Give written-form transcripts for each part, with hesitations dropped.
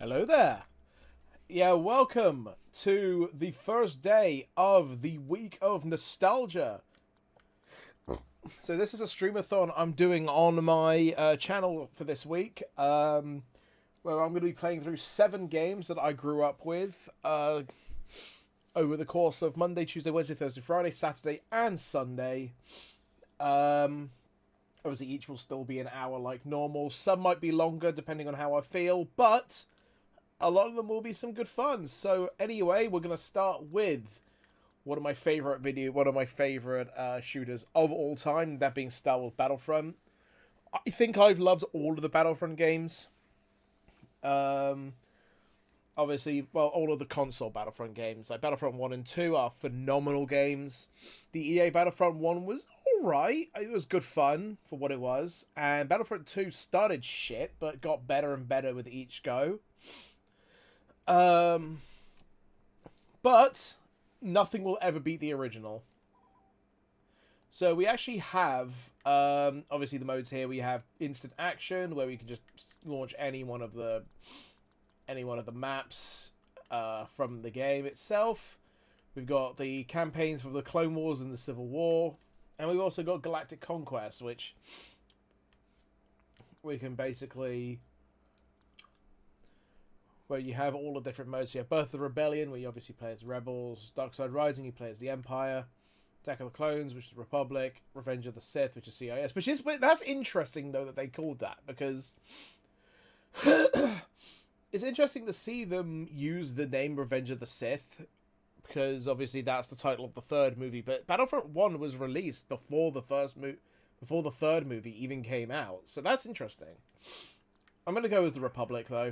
Hello there. Yeah, welcome to the first day of the week of nostalgia. So this is a streamathon I'm doing on my channel for this week, where I'm going to be playing through 7 games that I grew up with over the course of Monday, Tuesday, Wednesday, Thursday, Friday, Saturday, and Sunday. Obviously, each will still be an hour like normal. Some might be longer, depending on how I feel, but a lot of them will be some good fun. So anyway, we're going to start with one of my favorite shooters of all time, that being Star Wars Battlefront. I think I've loved all of the Battlefront games. Obviously, well, all of the console Battlefront games, like Battlefront 1 and 2 are phenomenal games. The EA Battlefront 1 was alright. It was good fun for what it was. And Battlefront 2 started shit, but got better and better with each go. But nothing will ever beat the original. So we actually have, obviously the modes here. We have instant action, where we can just launch any one of the maps from the game itself. We've got the campaigns for the Clone Wars and the Civil War, and we've also got Galactic Conquest, which we can basically, where you have all the different modes. You have Birth of the Rebellion, where you obviously play as Rebels. Dark Side Rising, you play as the Empire. Attack of the Clones, which is Republic. Revenge of the Sith, which is CIS. That's interesting though that they called that, because it's interesting to see them use the name Revenge of the Sith, because obviously that's the title of the third movie. But Battlefront 1 was released before the third movie even came out, so that's interesting. I'm gonna go with the Republic though.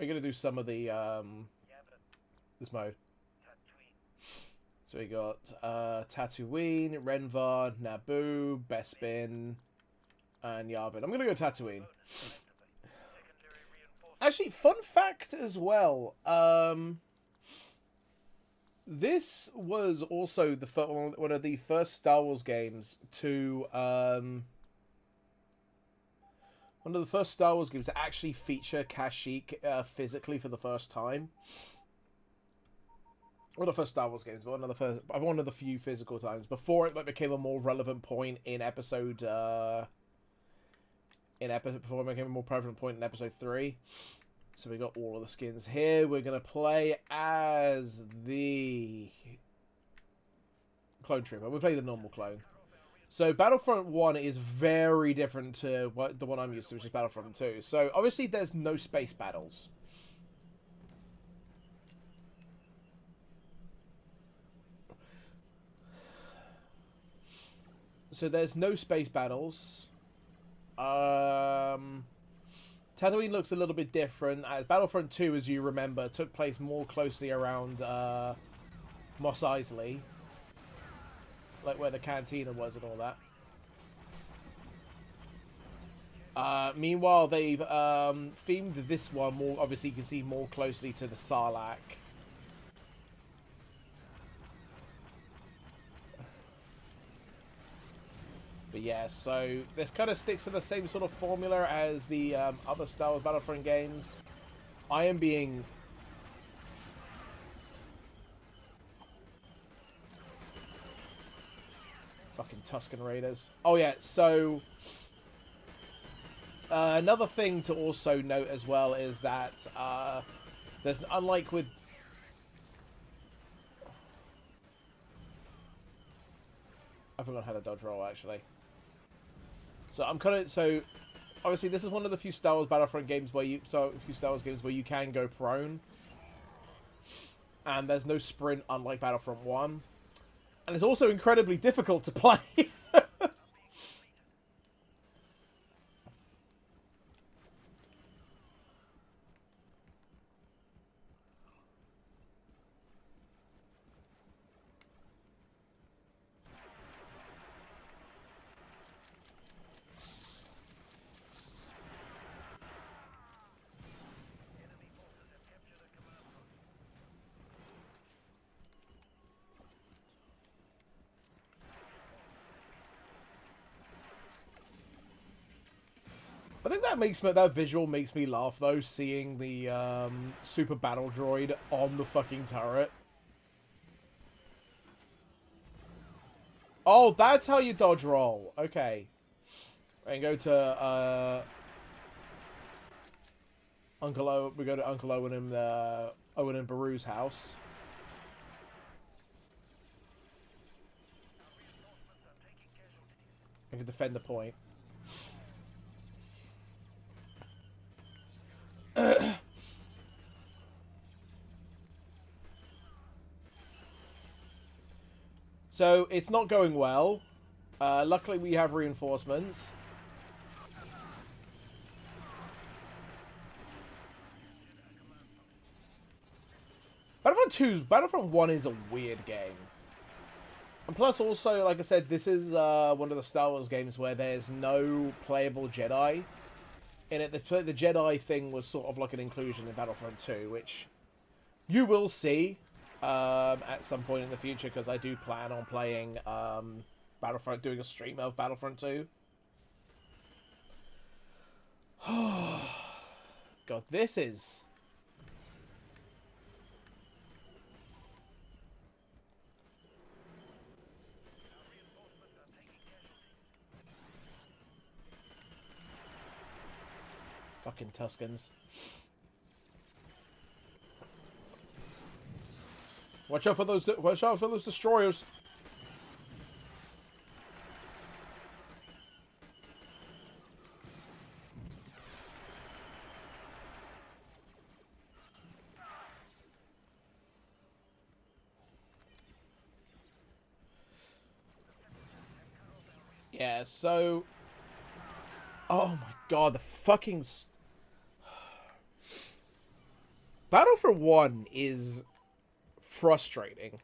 I'm gonna do some of the this mode. So we got Tatooine, Renvar, Naboo, Bespin, and Yavin. I'm gonna go Tatooine. Actually, fun fact as well. This was also one of the first Star Wars games to actually feature Kashyyyk physically for the first time. One of the first Star Wars games, but one of the few physical times before it became a more relevant point in episode. Before it became a more prevalent point in episode 3. So we got all of the skins here. We're gonna play as the clone trooper. We play the normal clone. So Battlefront 1 is very different to the one I'm used to, which is Battlefront 2. So obviously there's no space battles. So there's no space battles. Tatooine looks a little bit different. Battlefront 2, as you remember, took place more closely around Mos Eisley, like where the cantina was and all that. Meanwhile, they've themed this one more. Obviously, you can see more closely to the Sarlacc. But yeah, so this kind of sticks to the same sort of formula as the other Star Wars Battlefront games. I am being fucking Tusken Raiders. Oh yeah, so another thing to also note as well is that there's, unlike with I forgot how to dodge roll actually. So obviously this is one of the few Star Wars Battlefront games where you can go prone, and there's no sprint unlike Battlefront 1, and it's also incredibly difficult to play. I think that visual makes me laugh though, seeing the super battle droid on the fucking turret. Oh, that's how you dodge roll. Okay. And go to Uncle Owen. We go to Uncle Owen and Owen and Baru's house. I can defend the point. So it's not going well. Luckily, we have reinforcements. Battlefront 1 is a weird game. And plus, also, like I said, this is one of the Star Wars games where there's no playable Jedi in it. The Jedi thing was sort of like an inclusion in Battlefront 2, which you will see at some point in the future, because I do plan on playing Battlefront, doing a stream of Battlefront 2. God, this is... Fucking Tuscans. Watch out for those destroyers. Yeah, so... Oh my god, the fucking... Battlefront 1 is frustrating.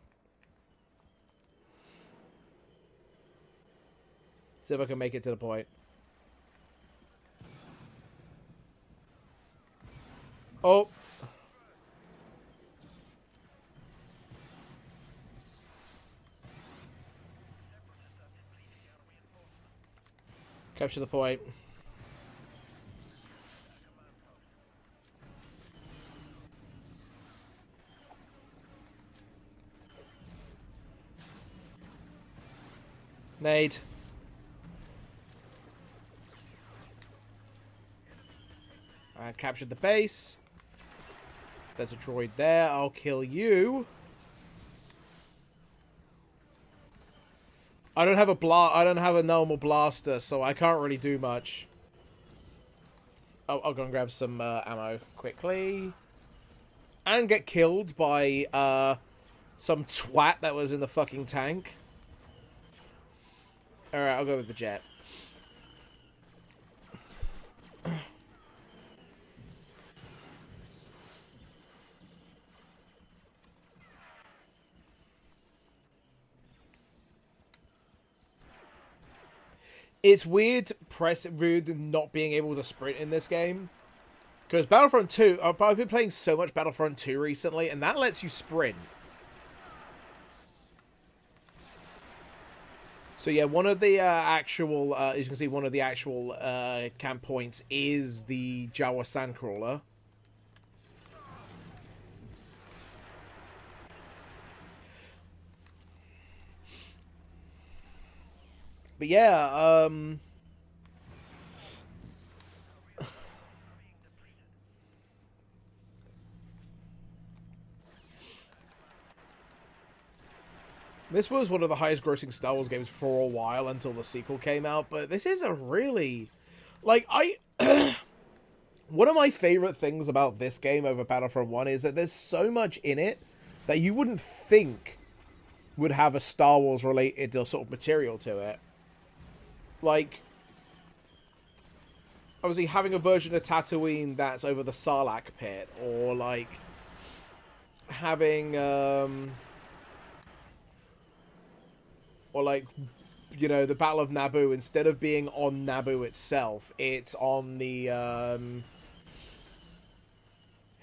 See if I can make it to the point. Oh. Capture the point. Nade. I captured the base. There's a droid there. I'll kill you. I don't have a normal blaster, so I can't really do much. Oh, I'll go and grab some ammo quickly. And get killed by some twat that was in the fucking tank. Alright, I'll go with the jet. It's weird not being able to sprint in this game. Because Battlefront 2, I've been playing so much Battlefront 2 recently, and that lets you sprint. So yeah, one of the actual, as you can see, one of the actual camp points is the Jawa Sandcrawler. But yeah, this was one of the highest grossing Star Wars games for a while until the sequel came out, but this is a really... Like, one of my favorite things about this game over Battlefront 1 is that there's so much in it that you wouldn't think would have a Star Wars related sort of material to it. Like, obviously having a version of Tatooine that's over the Sarlacc pit, or like having or like, you know, the Battle of Naboo, instead of being on Naboo itself, it's on the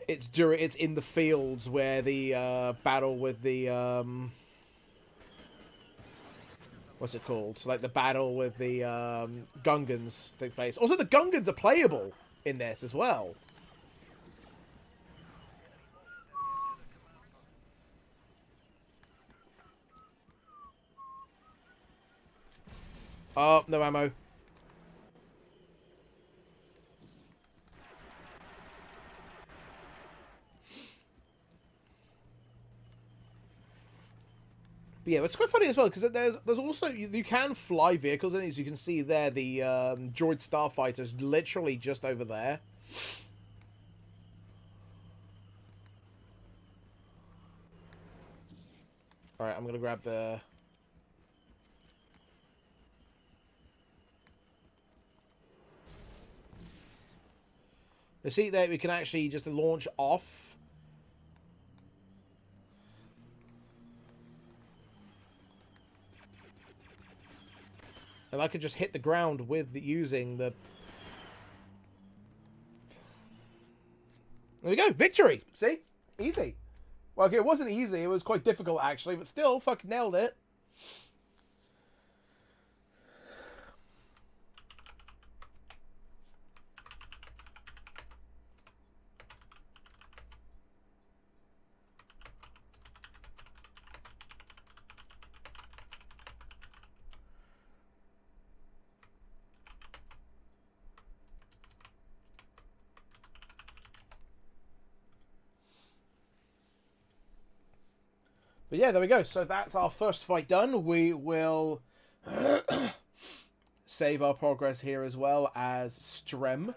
it's in the fields where the battle with the what's it called? Like the battle with the Gungans take place. Also, the Gungans are playable in this as well. Oh, no ammo. But yeah, it's quite funny as well, because there's also, you can fly vehicles, and as you can see there, the droid starfighter's literally just over there. Alright, I'm going to grab the... You see there, we can actually just launch off. And I could just hit the ground with using the... There we go, victory! See? Easy. Well, okay, it wasn't easy, it was quite difficult actually, but still, fucking nailed it. But yeah, there we go. So that's our first fight done. We will save our progress here as well as Strem.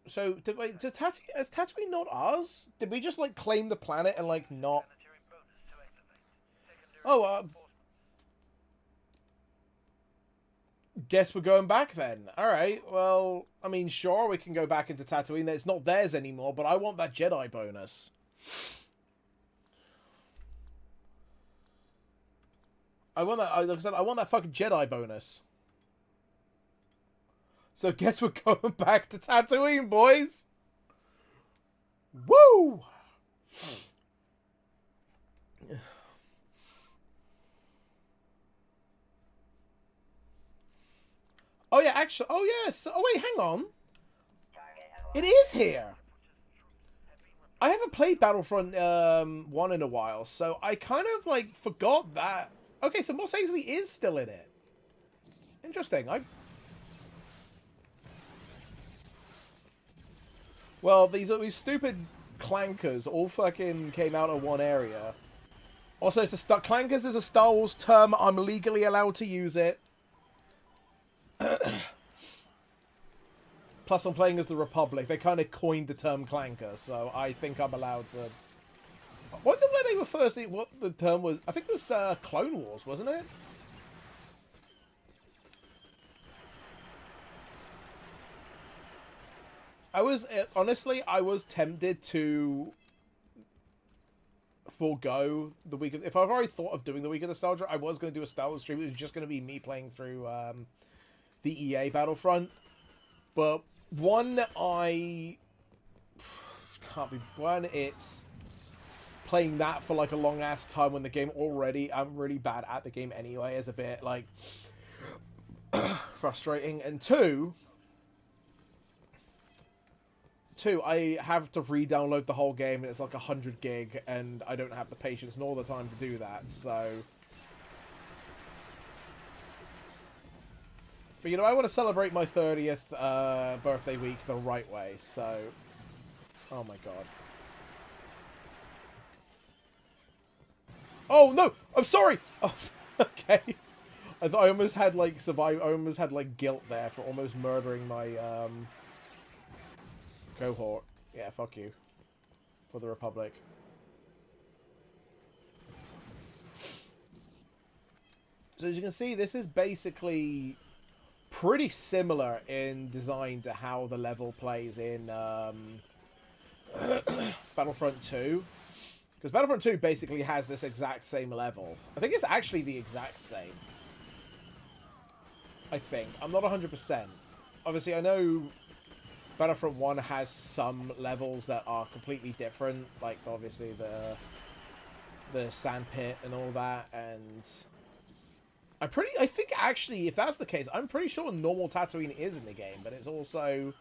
So, is Tatooine not ours? Did we just, like, claim the planet and, like, not... Oh, guess we're going back then. Alright, well, I mean, sure, we can go back into Tatooine. It's not theirs anymore, but I want that Jedi bonus. I want that, like I said, I want that fucking Jedi bonus. So guess we're going back to Tatooine, boys! Woo! Oh yeah, actually, oh yes. Oh wait, hang on. It is here. I haven't played Battlefront 1 in a while, so I kind of like forgot that. Okay, so Mos Eisley is still in it. Interesting. Well, these stupid clankers all fucking came out of one area. Also, clankers is a Star Wars term. I'm legally allowed to use it. Plus, I'm playing as the Republic. They kind of coined the term clanker, so I think I'm allowed to... I wonder where they were first... What the term was... I think it was Clone Wars, wasn't it? Honestly, I was tempted to forego the week... If I've already thought of doing the Week of Nostalgia, I was going to do a Star Wars stream. It was just going to be me playing through... the EA Battlefront, but one I can't be it's playing that for like a long ass time when the game already I'm really bad at the game anyway is a bit like frustrating, and two I have to re-download the whole game and it's like 100 gig and I don't have the patience nor the time to do that, so. But, you know, I want to celebrate my 30th birthday week the right way, so... Oh, my God. Oh, no! I'm sorry! Oh, okay. I thought I almost had, like, I almost had, like, guilt there for almost murdering my, cohort. Yeah, fuck you. For the Republic. So, as you can see, this is basically... pretty similar in design to how the level plays in Battlefront 2. Because Battlefront 2 basically has this exact same level. I think it's actually the exact same. I think. I'm not 100%. Obviously, I know Battlefront 1 has some levels that are completely different, like obviously the sand pit and all that, and I think actually, if that's the case, I'm pretty sure normal Tatooine is in the game, but it's also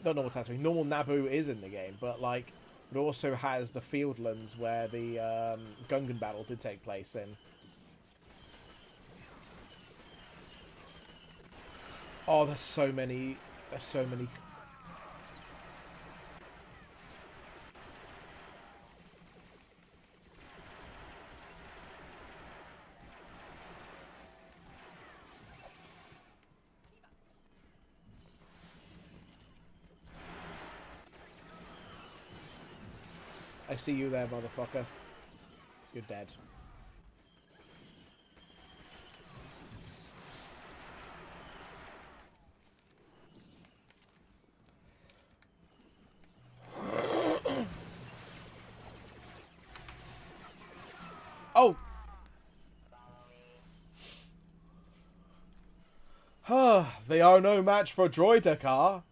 not normal Tatooine, normal Naboo is in the game, but like it also has the Fieldlands where the Gungan battle did take place in. Oh, there's so many. There's so many. I see you there, motherfucker. You're dead. Oh! They are no match for Droideka.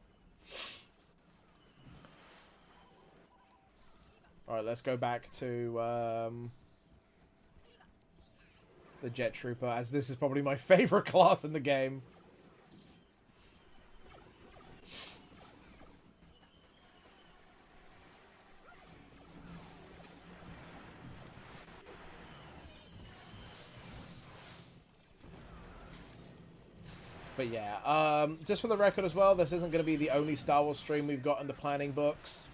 Alright, let's go back to the Jet Trooper, as this is probably my favorite class in the game. But yeah, just for the record as well, this isn't going to be the only Star Wars stream we've got in the planning books.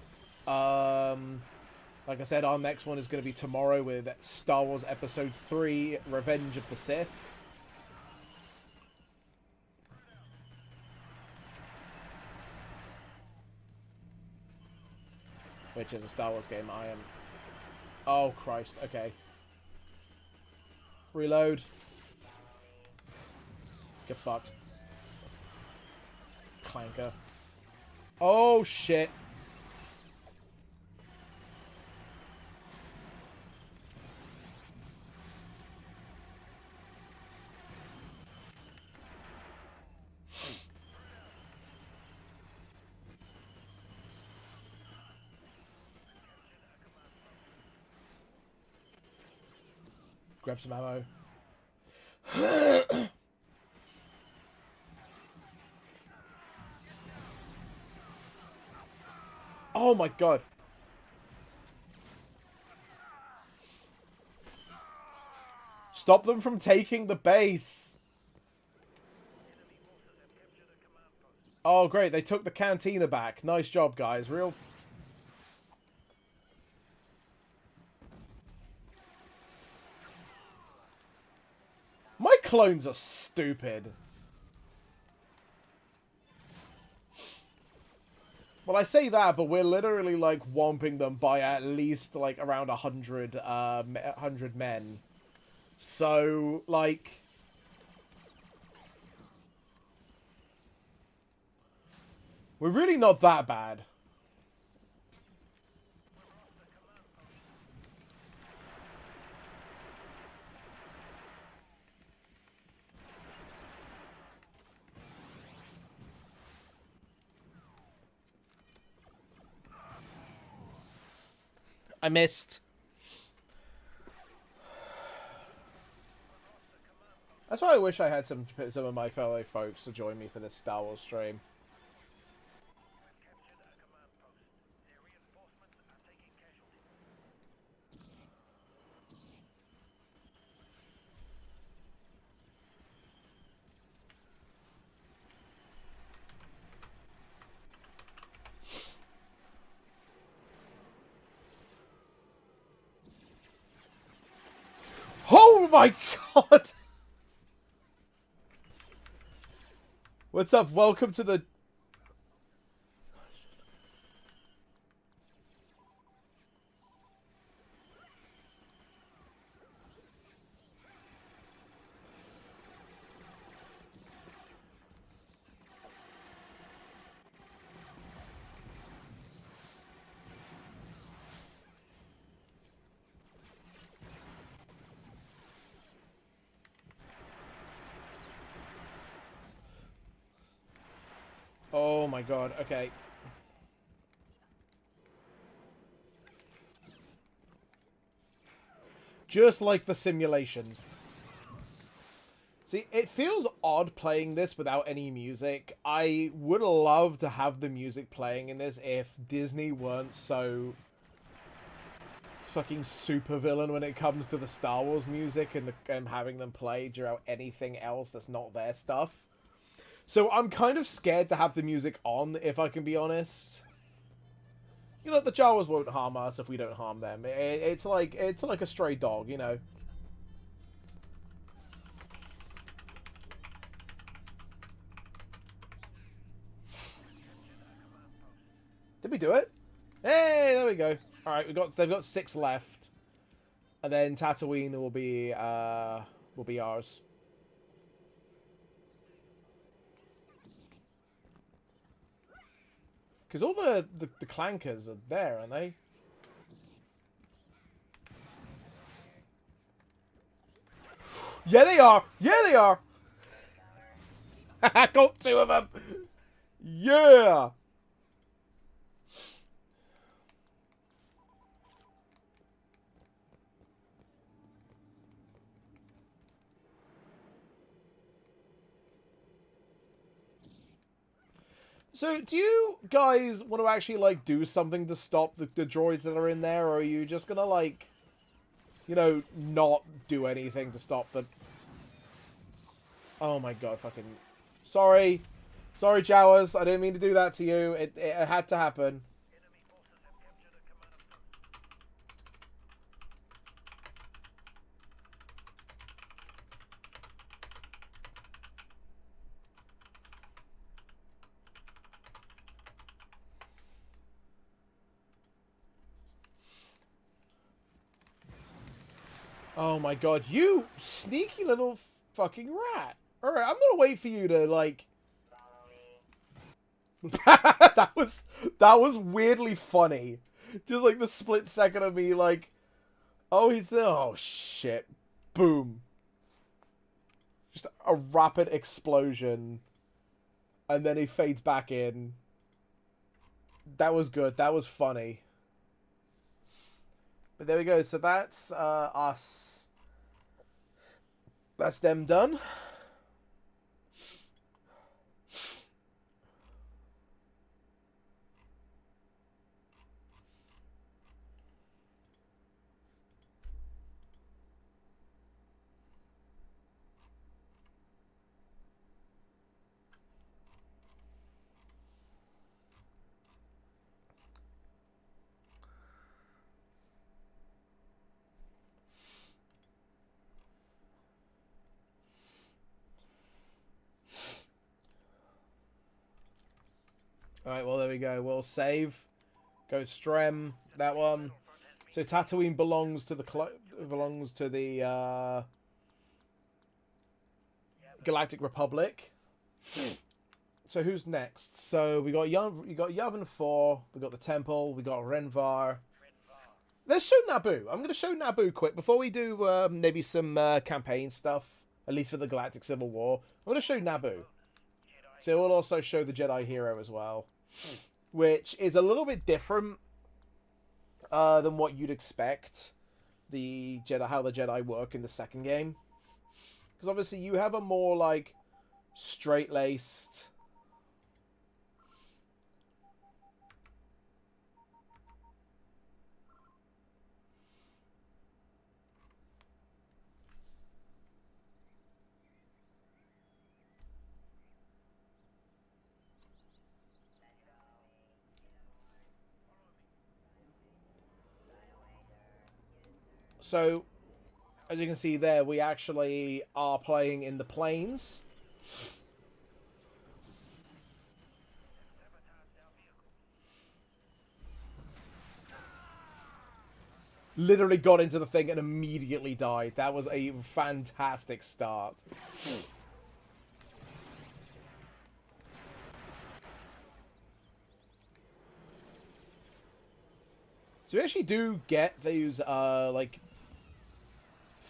Like I said, our next one is going to be tomorrow with Star Wars Episode 3, Revenge of the Sith. Which is a Star Wars game I am... Oh, Christ. Okay. Reload. Get fucked. Clanker. Oh, shit. Grab some ammo. Oh my god. Stop them from taking the base. Oh great, they took the cantina back. Nice job, guys. Real... My clones are stupid. Well, I say that, but we're literally, like, whomping them by at least, like, around 100 men. So, like... We're really not that bad. I missed. That's why I wish I had some of my fellow folks to join me for this Star Wars stream. Oh my god! What's up? Welcome to the... Oh my god, okay. Just like the simulations. See, it feels odd playing this without any music. I would love to have the music playing in this if Disney weren't so fucking supervillain when it comes to the Star Wars music and having them play throughout anything else that's not their stuff. So I'm kind of scared to have the music on, if I can be honest. You know, the Jawas won't harm us if we don't harm them. It's like a stray dog, you know. Did we do it? Hey, there we go. All right, they've got 6 left, and then Tatooine will be ours. Because all the clankers are there, aren't they? Yeah, they are. Yeah, they are. Got 2 of them. Yeah. So, do you guys want to actually, like, do something to stop the droids that are in there, or are you just gonna, like, you know, not do anything to stop them? Oh my god, fucking... Sorry. Sorry, Jawas. I didn't mean to do that to you. It had to happen. Oh my god, you sneaky little fucking rat. Alright, I'm gonna wait for you to, like... that was weirdly funny. Just like the split second of me, like... Oh, he's there. Oh, shit. Boom. Just a rapid explosion. And then he fades back in. That was good. That was funny. But there we go. So that's us. That's them done. Alright, well, there we go. We'll save. Go Strem. That one. So Tatooine belongs to the Galactic Republic. So who's next? So we got Yavin 4. We got the Temple. We got Renvar. Let's show Naboo. I'm going to show Naboo quick before we do maybe some campaign stuff. At least for the Galactic Civil War. I'm going to show Naboo. So we'll also show the Jedi Hero as well, which is a little bit different than what you'd expect. How the Jedi work in the second game, because obviously you have a more like straight-laced. So, as you can see there, we actually are playing in the plains. Literally got into the thing and immediately died. That was a fantastic start. So we actually do get those, like...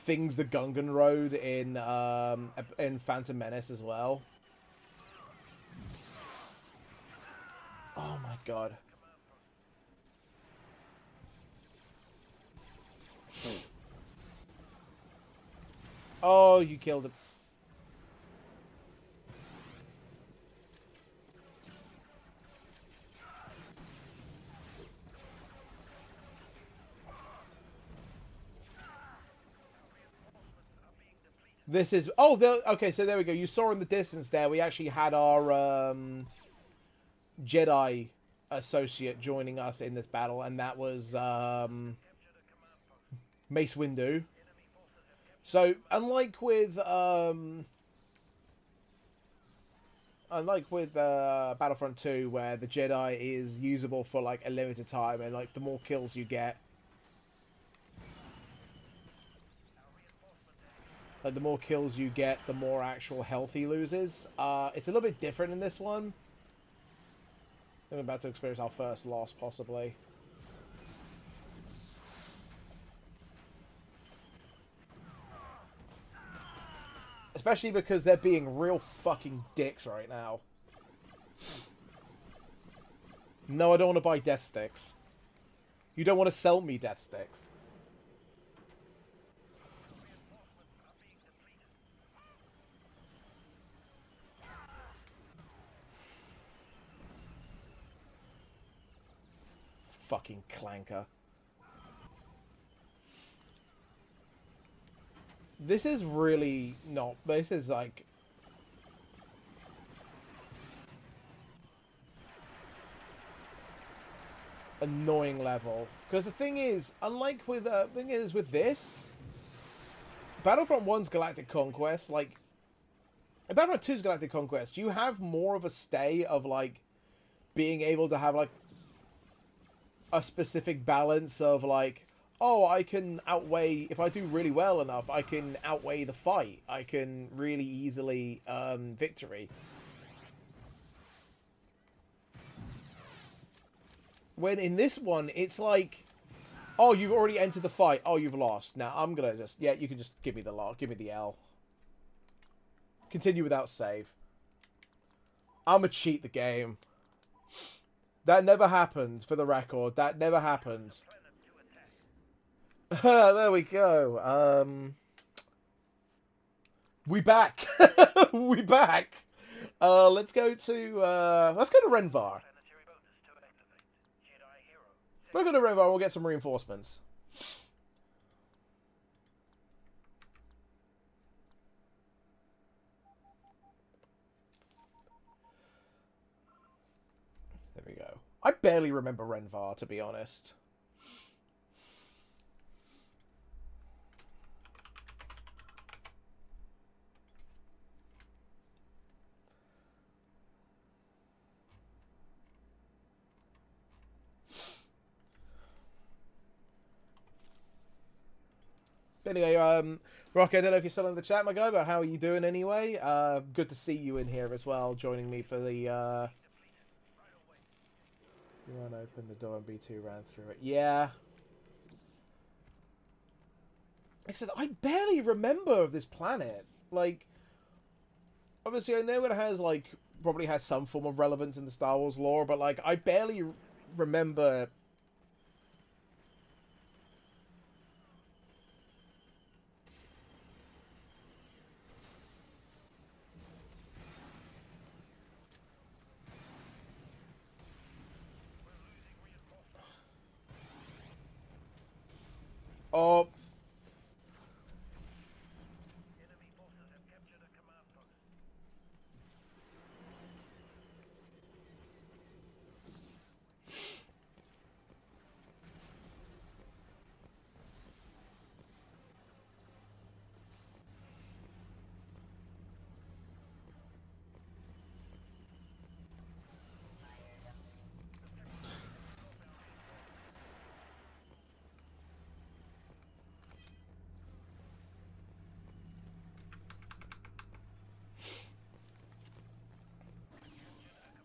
things the Gungan rode in Phantom Menace as well. Oh my god. Oh, you killed him. This is... Oh, okay, so there we go. You saw in the distance there, we actually had our Jedi associate joining us in this battle, and that was Mace Windu. So, unlike with Battlefront 2, where the Jedi is usable for like a limited time, and like the more kills you get, the more kills you get, the more actual health he loses. It's a little bit different in this one. I'm about to experience our first loss, possibly. Especially because they're being real fucking dicks right now. No, I don't want to buy death sticks. You don't want to sell me death sticks. Fucking clanker. This is really not... This is like... annoying level. Because the thing is, unlike with... with this... Battlefront 1's Galactic Conquest, like... Battlefront 2's Galactic Conquest, you have more of a stay of, like, being able to have, like, a specific balance of, like, oh, I can outweigh, if I do really well enough, I can outweigh the fight. I can really easily victory. When in this one, it's like, oh, you've already entered the fight. Oh, you've lost. Now, I'm going to just, yeah, you can just give me the give me the L. Continue without save. I'm going to cheat the game. That never happened, for the record. That never happened. There we go. We back. We back. Let's go to Renvar. We'll go to Renvar. We'll get some reinforcements. There we go. I barely remember Renvar, to be honest. Anyway, Rock, I don't know if you're still in the chat, my guy, but how are you doing anyway? Good to see you in here as well, joining me for the, You ran open the door and B2 ran through it. Yeah. Like I said, I barely remember of this planet. Like, obviously I know it has, like, probably has some form of relevance in the Star Wars lore, but, like, I barely remember... Oh...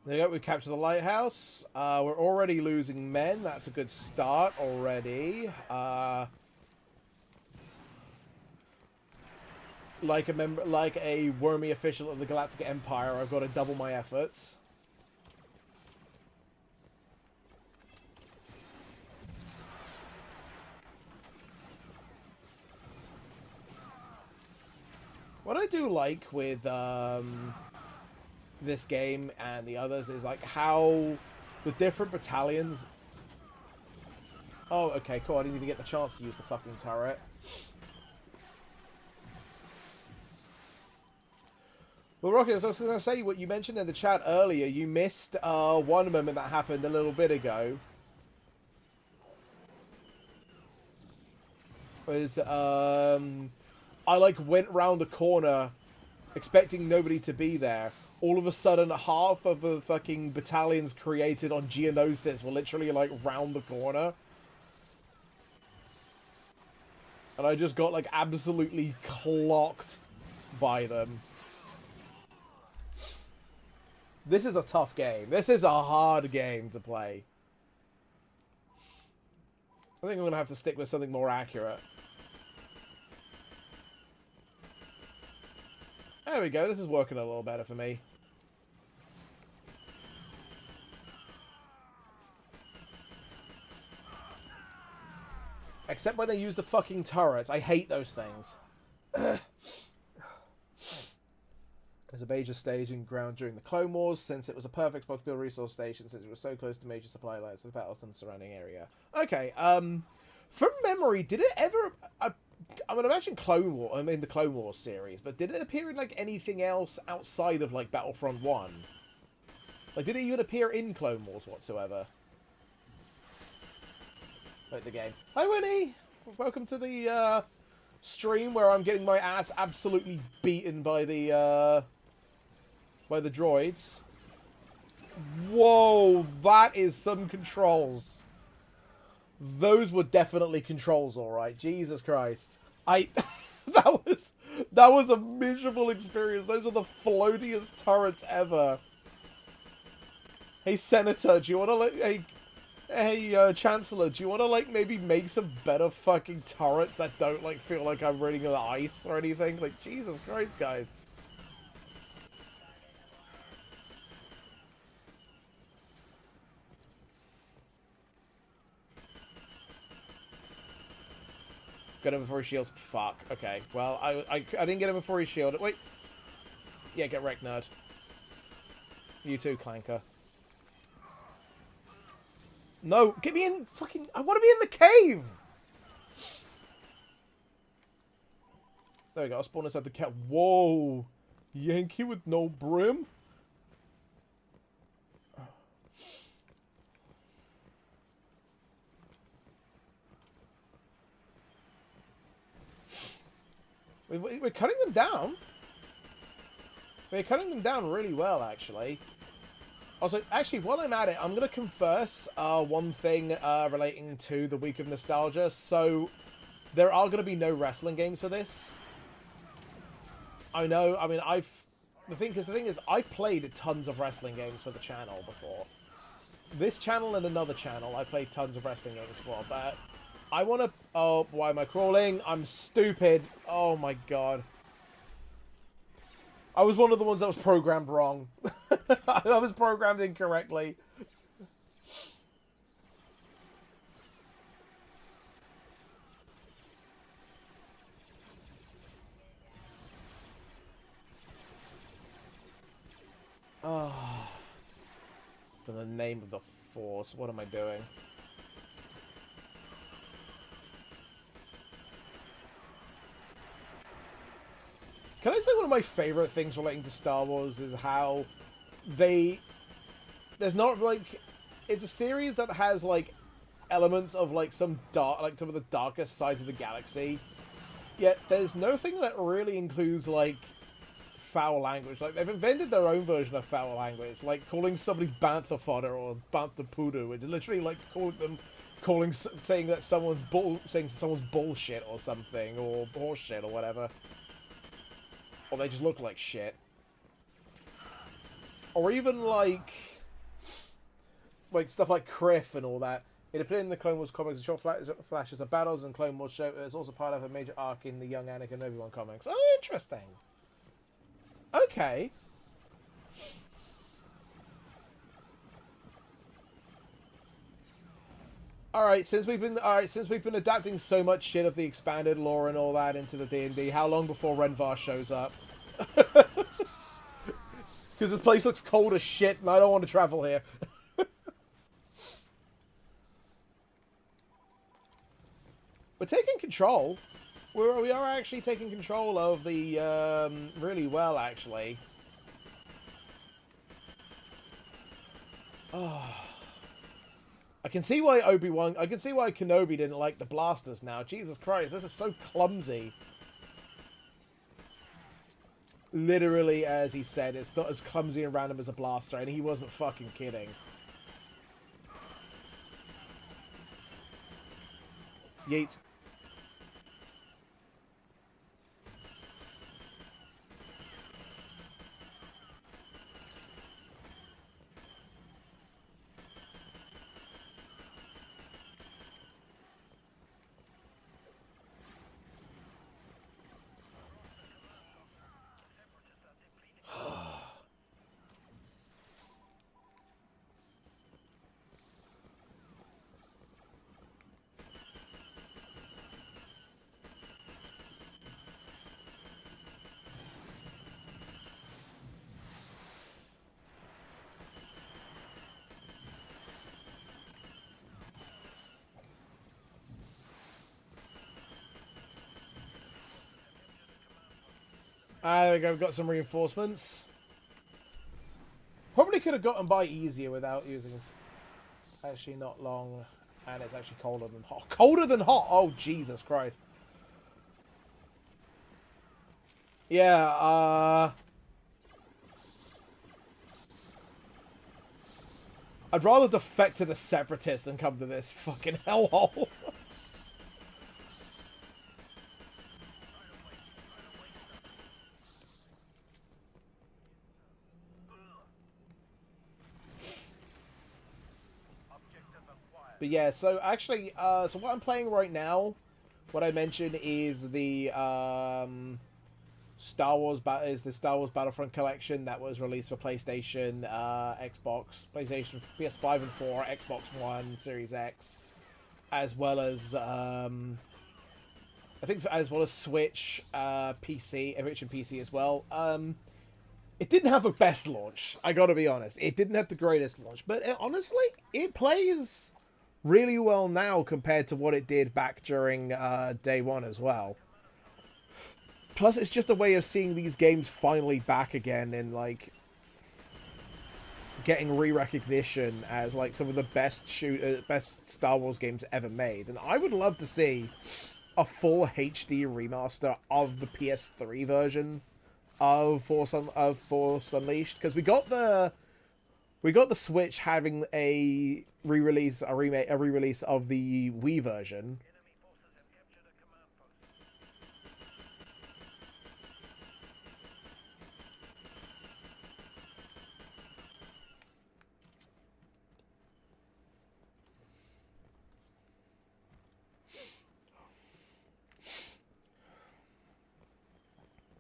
There you go, we captured the lighthouse. We're already losing men. That's a good start already. Like a wormy official of the Galactic Empire, I've got to double my efforts. What I do like with this game and the others is like how the different battalions... Oh, okay, cool. I didn't even get the chance to use the fucking turret. Well, Rocket, I was going to say, what you mentioned in the chat earlier, you missed one moment that happened a little bit ago. Was, I, like, went round the corner expecting nobody to be there. All of a sudden, half of the fucking battalions created on Geonosis were literally, like, round the corner. And I just got, like, absolutely clocked by them. This is a tough game. This is a hard game to play. I think I'm going to have to stick with something more accurate. There we go. This is working a little better for me. Except when they use the fucking turrets. I hate those things. There's a major staging ground during the Clone Wars, since it was a perfect Buckbill resource station, since it was so close to major supply lines for the battles in the surrounding area. Okay, from memory, did it ever... I would imagine Clone War, I mean the Clone Wars series, but did it appear in, like, anything else outside of, like, Battlefront 1? Like, did it even appear in Clone Wars whatsoever? Like the game. Hi, Winnie! Welcome to the, stream where I'm getting my ass absolutely beaten by the droids. Whoa, that is some controls. Those were definitely controls, alright. Jesus Christ. that was a miserable experience. Those are the floatiest turrets ever. Hey, Senator, do you want to, like, hey, Chancellor, do you want to, like, maybe make some better fucking turrets that don't, like, feel like I'm running on ice or anything? Like, Jesus Christ, guys. Got him before he shields. Fuck. Okay. Well, I didn't get him before he shielded. Wait. Yeah, get wrecked, nerd. You too, Clanker. No, get me in fucking... I want to be in the cave! There we go, I'll spawn inside the cat. Whoa! Yankee with no brim? We're cutting them down. We're cutting them down really well, actually. Also, actually, while I'm at it, I'm going to confess one thing relating to the Week of Nostalgia. So, there are going to be no wrestling games for this. I know, I mean, the thing is, I've played tons of wrestling games for the channel before. This channel and another channel, I played tons of wrestling games for, but I want to... Oh, why am I crawling? I'm stupid. Oh my god. I was one of the ones that was programmed wrong. I was programmed incorrectly. Oh. In the name of the Force, what am I doing? Can I say one of my favorite things relating to Star Wars is how there's not, like, it's a series that has, like, elements of, like, some of the darkest sides of the galaxy, yet there's nothing that really includes, like, foul language. Like, they've invented their own version of foul language, like calling somebody bantha fodder or bantha poodoo, and literally, like, saying someone's bullshit or something, or horseshit or whatever. Or they just look like shit. Or even, like stuff like Criff and all that. It appeared in the Clone Wars comics and short flashes of battles and Clone Wars show. It's also part of a major arc in the Young Anakin and Obi-Wan comics. Oh, interesting. Okay. Since we've been adapting so much shit of the expanded lore and all that into the D&D, how long before Renvar shows up? Because this place looks cold as shit, and I don't want to travel here. We're taking control. We are actually taking control of the really well, actually. Oh. I can see why I can see why Kenobi didn't like the blasters now. Jesus Christ, this is so clumsy. Literally, as he said, it's not as clumsy and random as a blaster, and he wasn't fucking kidding. Yeet. There we go, we've got some reinforcements. Probably could have gotten by easier without using this. Actually, not long. And it's actually colder than hot. Colder than hot! Oh, Jesus Christ. Yeah, I'd rather defect to the Separatists than come to this fucking hellhole. But yeah, so actually, so what I'm playing right now, what I mentioned is the Star Wars Battlefront collection that was released for PlayStation, Xbox, PlayStation, PS5 and 4, Xbox One, Series X, as well as I think as well as Switch, PC, which and PC as well. It didn't have a best launch. I got to be honest, it didn't have the greatest launch, but honestly, it plays really well now compared to what it did back during day one as well. Plus, it's just a way of seeing these games finally back again and like getting re-recognition as like some of the best Star Wars games ever made. And I would love to see a full HD remaster of the PS3 version of Force Unleashed, because we got the Switch having a re-release of the Wii version.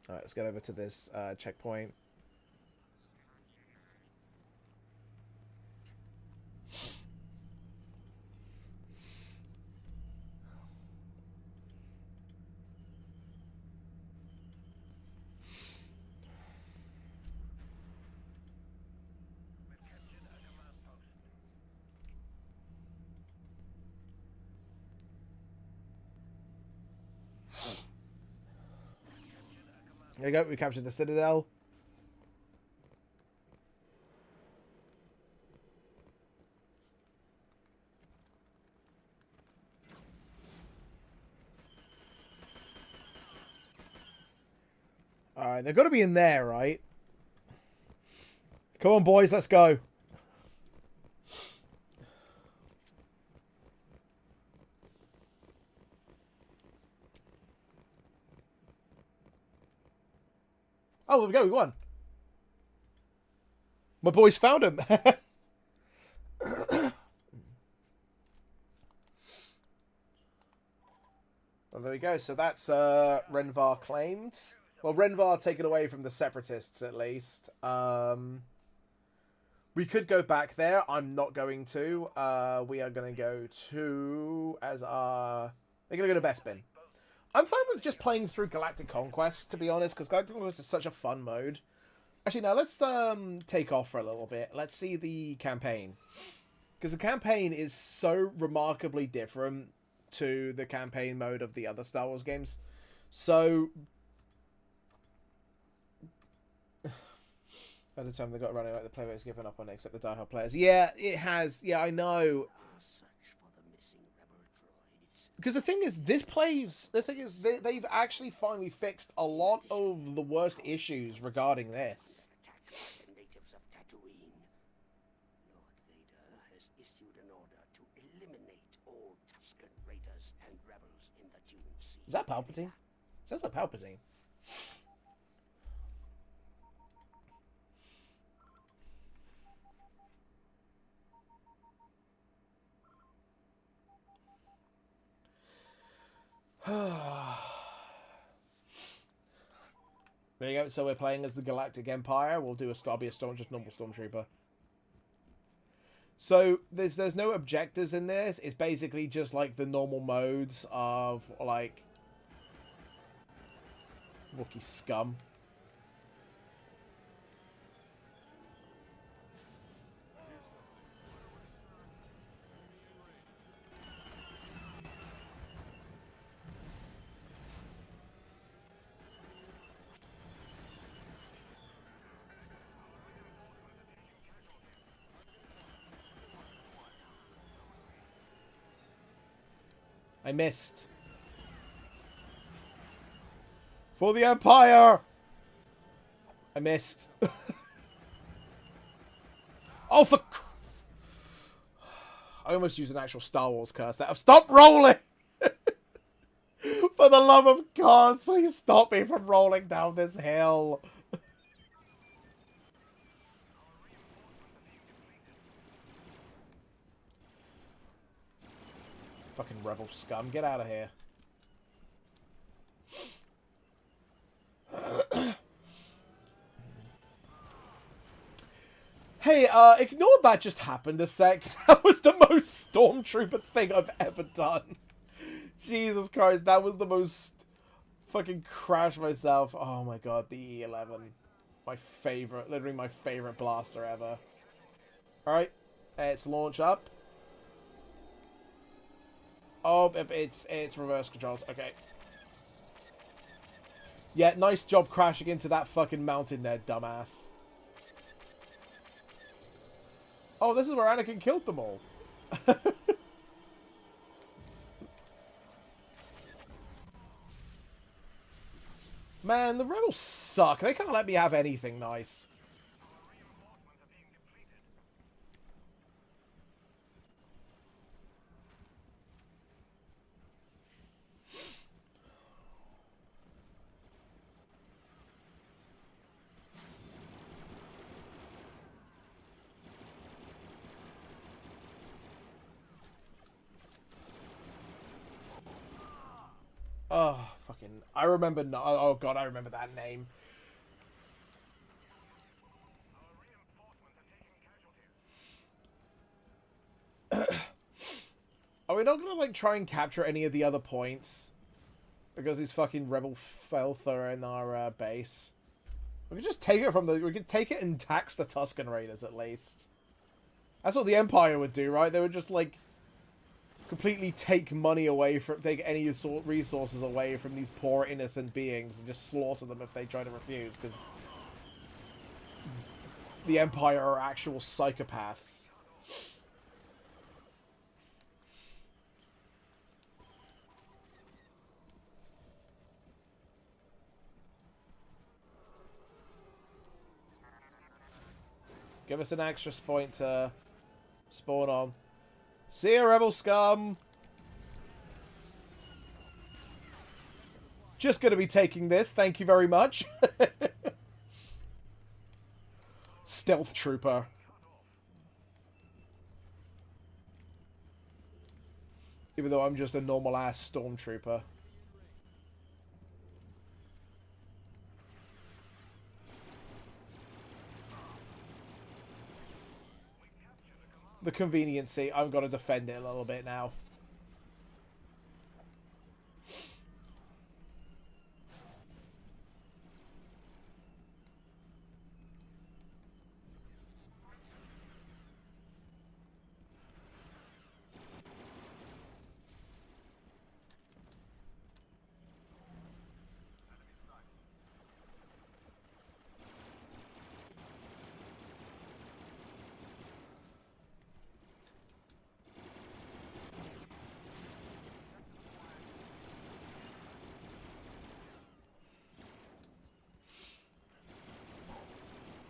All right, let's get over to this checkpoint. There you go, we captured the Citadel. Alright, they've got to be in there, right? Come on, boys, let's go. Oh, there we go, we won. My boys found him. Well, there we go. So that's Renvar claimed. Well, Renvar taken away from the Separatists, at least. We could go back there. I'm not going to. We are going to go to... We're going to go to Bespin. I'm fine with just playing through Galactic Conquest, to be honest, because Galactic Conquest is such a fun mode. Actually, now let's take off for a little bit. Let's see the campaign. Because the campaign is so remarkably different to the campaign mode of the other Star Wars games. So... By the time they got running, like the player's given up on it, except the diehard players. Yeah, it has. Yeah, I know. Because the thing is, they've actually finally fixed a lot of the worst issues regarding this. Is that Palpatine? It sounds like Palpatine. There you go. So we're playing as the Galactic Empire. We'll do I'll be just normal Stormtrooper. So there's no objectives in this. It's basically just like the normal modes of like Wookiee scum. I missed. For the Empire! I missed. Oh, for... I almost used an actual Star Wars curse there. Stop rolling! For the love of God, please stop me from rolling down this hill. Fucking rebel scum, get out of here. Hey, ignore that just happened a sec. That was the most Stormtrooper thing I've ever done. Jesus Christ, that was the most fucking crash myself. Oh my God, the E11. My favorite, literally my favorite blaster ever. Alright, let's launch up. Oh, it's reverse controls. Okay. Yeah, nice job crashing into that fucking mountain there, dumbass. Oh, this is where Anakin killed them all. Man, the rebels suck. They can't let me have anything nice. Oh, fucking... I remember... Oh, God, I remember that name. Are we not gonna, like, try and capture any of the other points? Because these fucking rebel filth are in our base. We could just take it from the... We could take it and tax the Tusken Raiders, at least. That's what the Empire would do, right? They would just, like... completely take money away from... Take any sort resources away from these poor, innocent beings and just slaughter them if they try to refuse, because... the Empire are actual psychopaths. Give us an extra point to spawn on. See ya, rebel scum! Just gonna be taking this, thank you very much. Stealth trooper. Even though I'm just a normal-ass stormtrooper. the conveniency, I'm going to defend it a little bit now.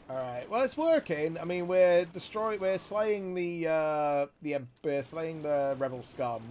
Alright, well it's working. I mean, we're slaying we're slaying the rebel scum.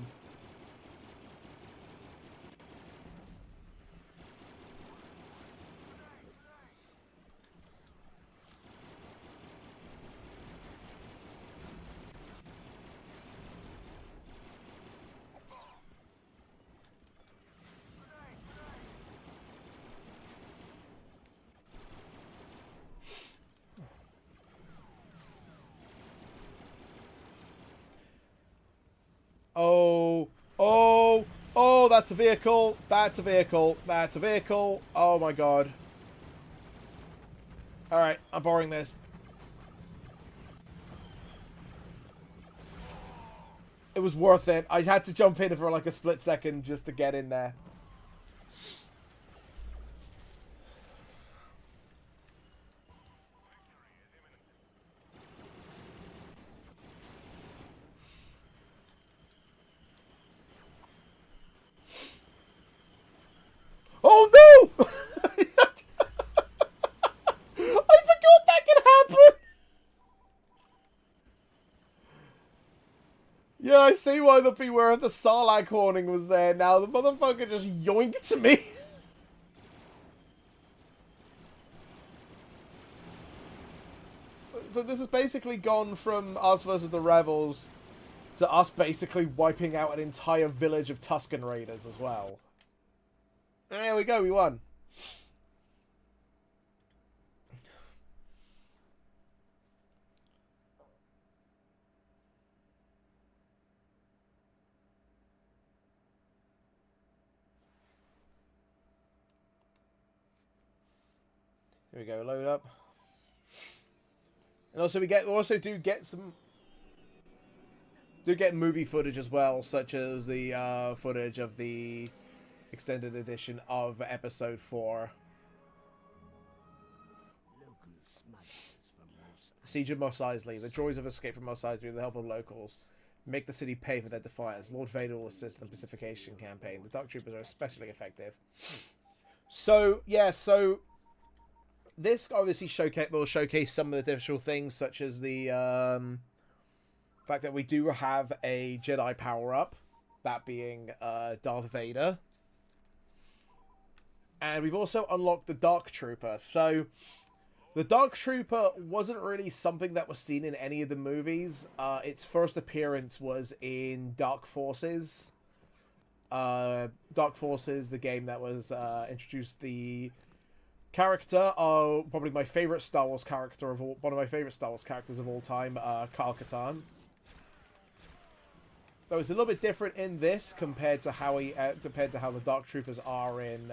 Oh, oh, oh, that's a vehicle. That's a vehicle. That's a vehicle. Oh my god. Alright, I'm borrowing this. It was worth it. I had to jump in for like a split second just to get in there. Oh no! I forgot that could happen! Yeah, I see why the beware of the Sarlacc horning was there now. The motherfucker just yoinked me. So this has basically gone from us versus the rebels to us basically wiping out an entire village of Tusken Raiders as well. There we go, we won. Here we go, load up. And also we do get movie footage as well, such as the footage of the extended edition of episode 4. Siege of Mos Eisley. The joys of escape from Mos Eisley with the help of locals. Make the city pay for their defiance. Lord Vader will assist in the pacification campaign. The Dark Troopers are especially effective. So, yeah, so this obviously will showcase some of the additional things, such as the fact that we do have a Jedi power-up, that being Darth Vader. And we've also unlocked the Dark Trooper. So, the Dark Trooper wasn't really something that was seen in any of the movies. Its first appearance was in Dark Forces. Dark Forces, the game that was introduced the character, probably my favorite Star Wars character of all, one of my favorite Star Wars characters of all time, Kyle Katarn. Though it's a little bit different in this compared to how the Dark Troopers are in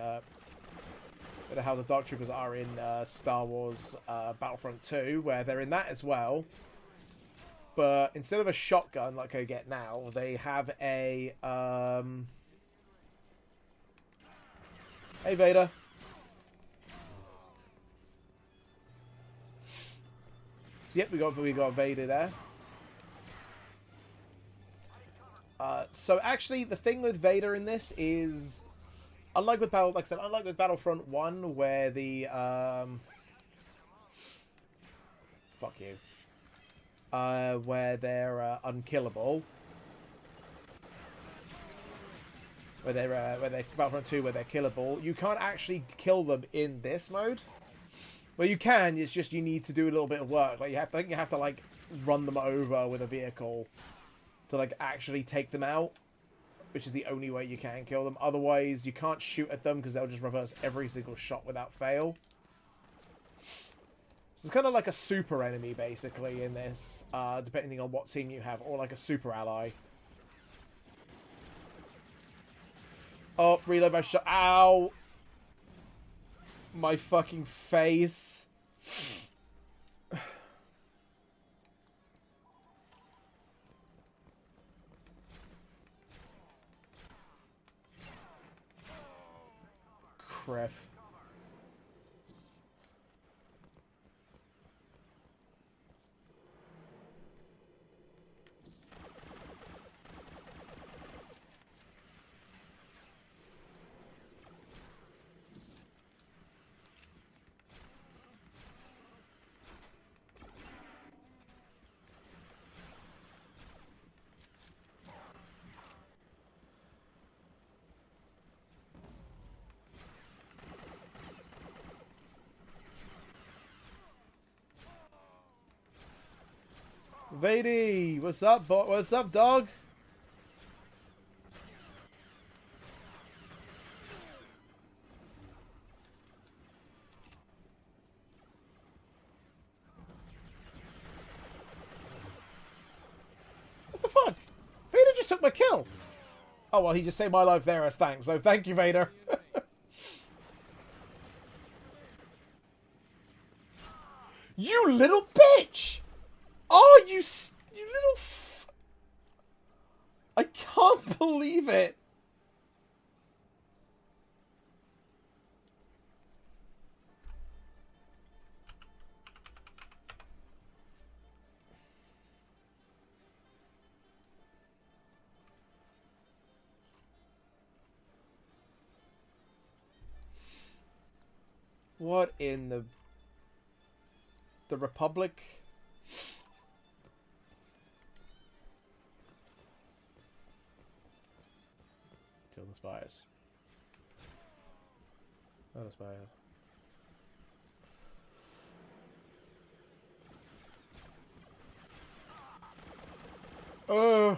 Star Wars Battlefront 2, where they're in that as well. But instead of a shotgun like I get now, they have a Hey Vader. Yep, we got Vader there. So actually, the thing with Vader in this is, unlike with Battlefront 1, where the fuck you, where they're unkillable, where they're Battlefront 2, where they're killable, you can't actually kill them in this mode. Well, you can. It's just you need to do a little bit of work. Like you have to like run them over with a vehicle to like actually take them out, which is the only way you can kill them. Otherwise, you can't shoot at them because they'll just reverse every single shot without fail. So it's kind of like a super enemy, basically, in this, depending on what team you have, or like a super ally. Oh, reload my shot. Ow! My fucking face. Crap. Vady, what's up, what's up, dog? What the fuck? Vader just took my kill. Oh, well, he just saved my life there as thanks, so thank you, Vader. You little bitch! Oh, you little I can't believe it. What in the Republic? Kill the spies. Oh, the spies. Oh.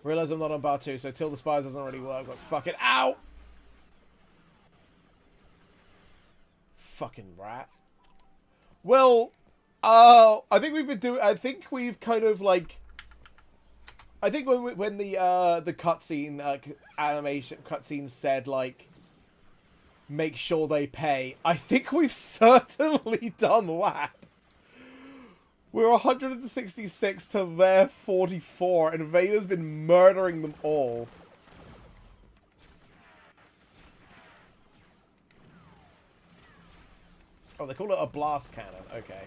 Realize I'm not on bar 2, so till the spies doesn't already work, but fuck it. Ow! Fucking rat. Well, I think we've been doing. I think we've kind of like. I think when the cutscene animation cutscene said like, make sure they pay. I think we've certainly done that. We're 166 to their 44, and Vader's been murdering them all. Oh, they call it a blast cannon. Okay.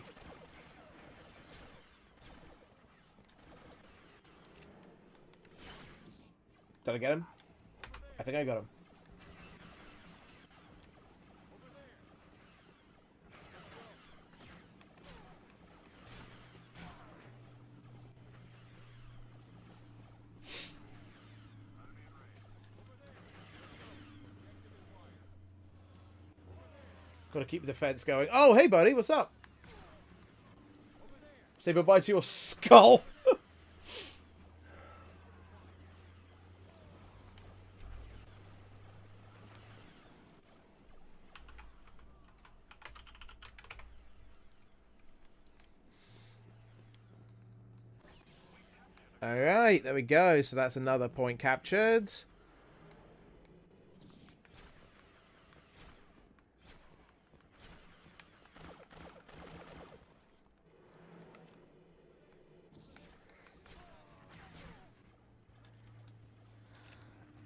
Did I get him? I think I got him. Gotta keep the defense going. Oh, hey, buddy. What's up? Say bye-bye to your skull. Alright, there we go. So that's another point captured.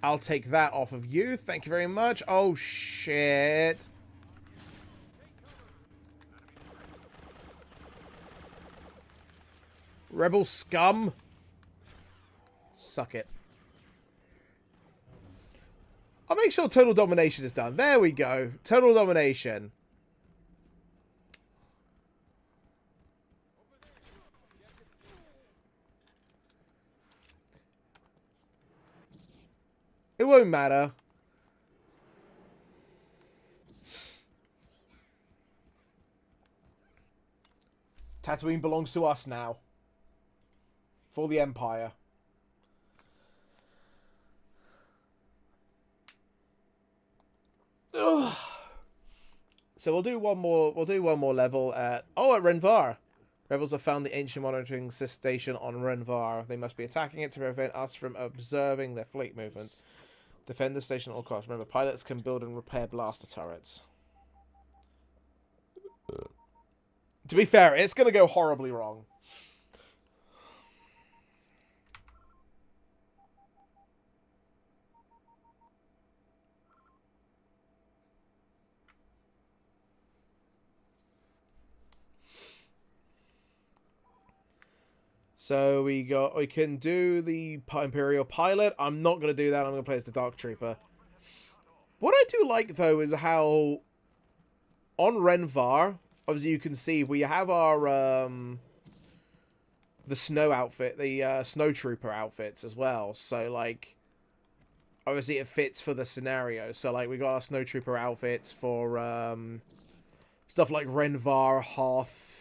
I'll take that off of you. Thank you very much. Oh, shit. Rebel scum. Suck it. I'll make sure total domination is done. There we go. Total domination. It won't matter. Tatooine belongs to us now. For the Empire. So So we'll do one more. We'll do one more level at Renvar. Rebels have found the ancient monitoring station on Renvar. They must be attacking it to prevent us from observing their fleet movements. Defend the station at all costs. Remember, pilots can build and repair blaster turrets. To be fair, it's going to go horribly wrong. So we can do the Imperial Pilot. I'm not going to do that. I'm going to play as the Dark Trooper. What I do like, though, is how on Renvar, obviously you can see we have our the snow outfit, the Snow Trooper outfits as well. So, like, obviously it fits for the scenario. So, like, we got our Snow Trooper outfits for stuff like Renvar, Hoth.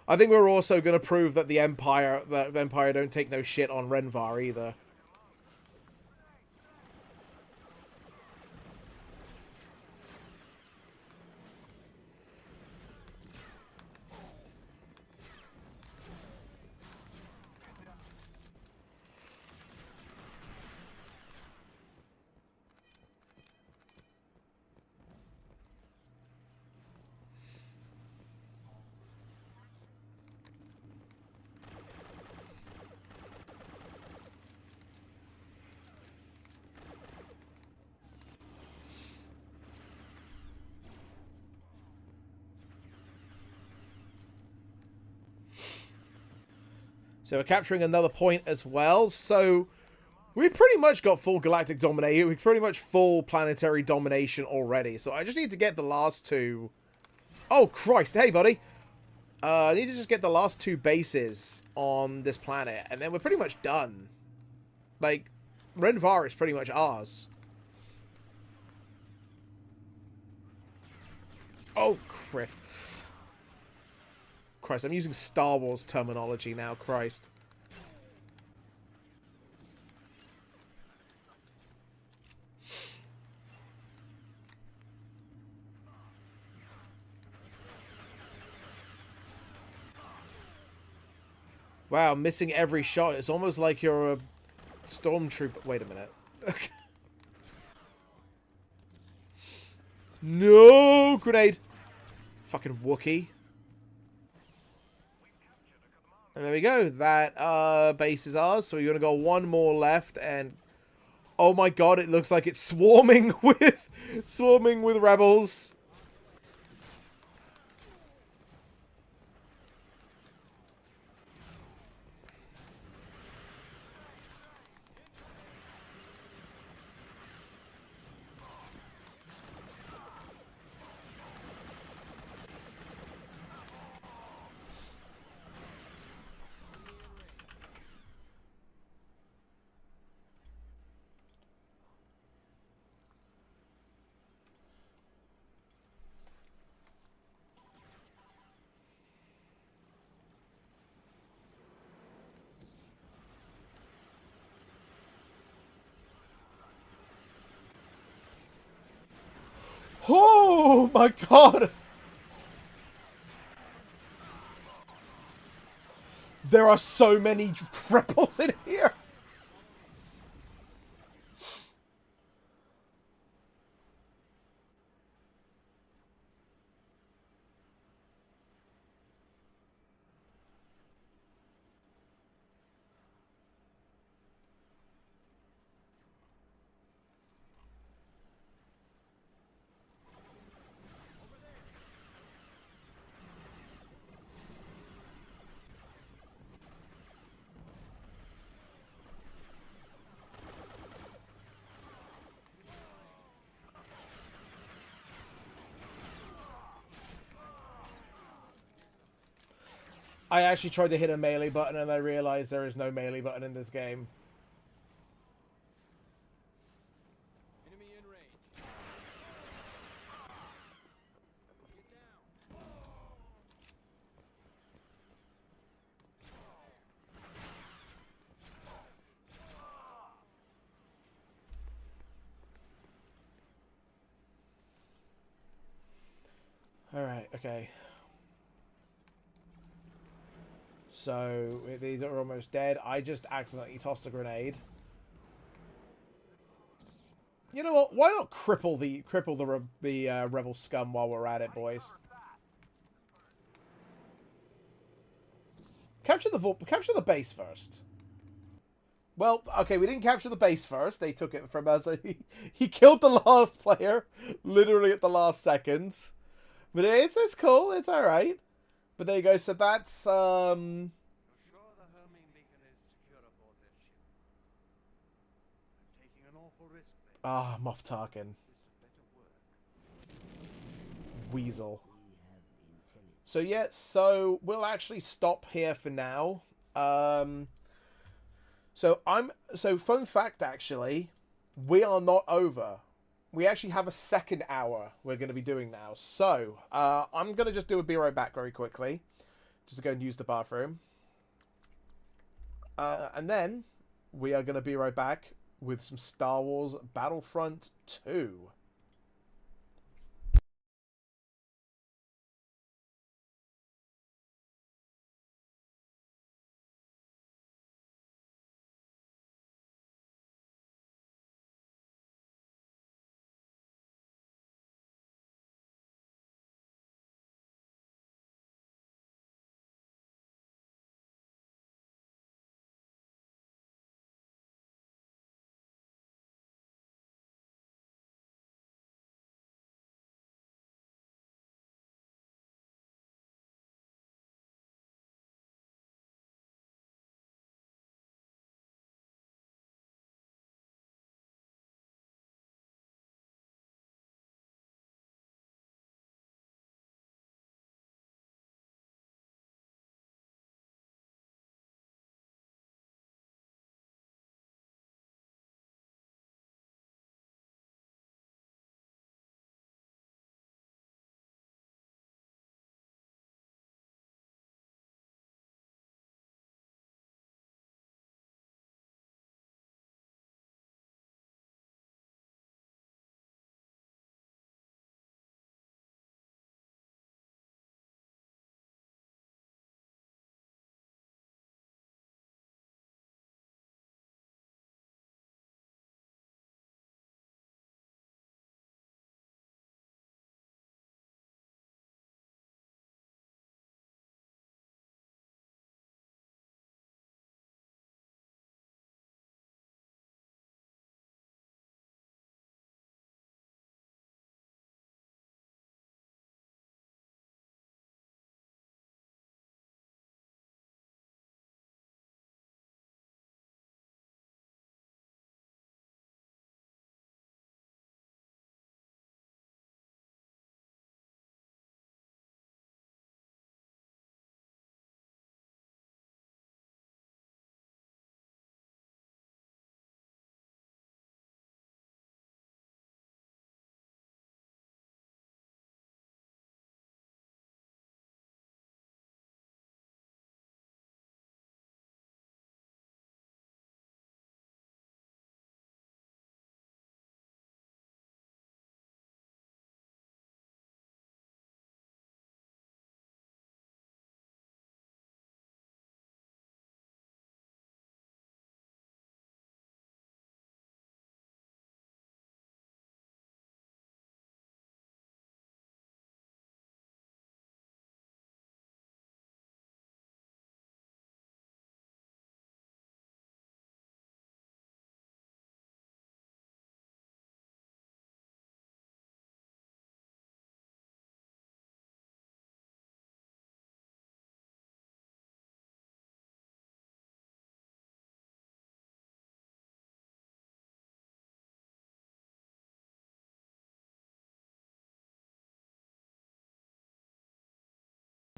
I think we're also going to prove that the Empire don't take no shit on Renvar either. So we're capturing another point as well. So we've pretty much got full galactic domination. We've pretty much full planetary domination already. So I just need to get the last two. Oh, Christ. Hey, buddy. I need to just get the last two bases on this planet. And then we're pretty much done. Like, Renvar is pretty much ours. Oh, crap. Christ, I'm using Star Wars terminology now, Christ. Wow, missing every shot. It's almost like you're a stormtrooper. Wait a minute. No! Grenade! Fucking Wookiee. And there we go. That base is ours. So we're going to go one more left. And oh my god, it looks like it's swarming with rebels. Oh my god! There are so many rebels in here! I actually tried to hit a melee button and I realized there is no melee button in this game. Enemy in range. Alright, okay. So, these are almost dead. I just accidentally tossed a grenade. You know what? Why not cripple the rebel scum while we're at it, boys? Capture the base first. Well, okay, we didn't capture the base first. They took it from us. He killed the last player, literally at the last seconds. But it's cool. It's all right. But there you go. So that's Moff Tarkin. Weasel. So yeah, so we'll actually stop here for now. So fun fact actually, we are not over. We actually have a second hour we're going to be doing now. So I'm going to just be right back very quickly, just to go and use the bathroom, and then we are going to be right back with some Star Wars Battlefront 2.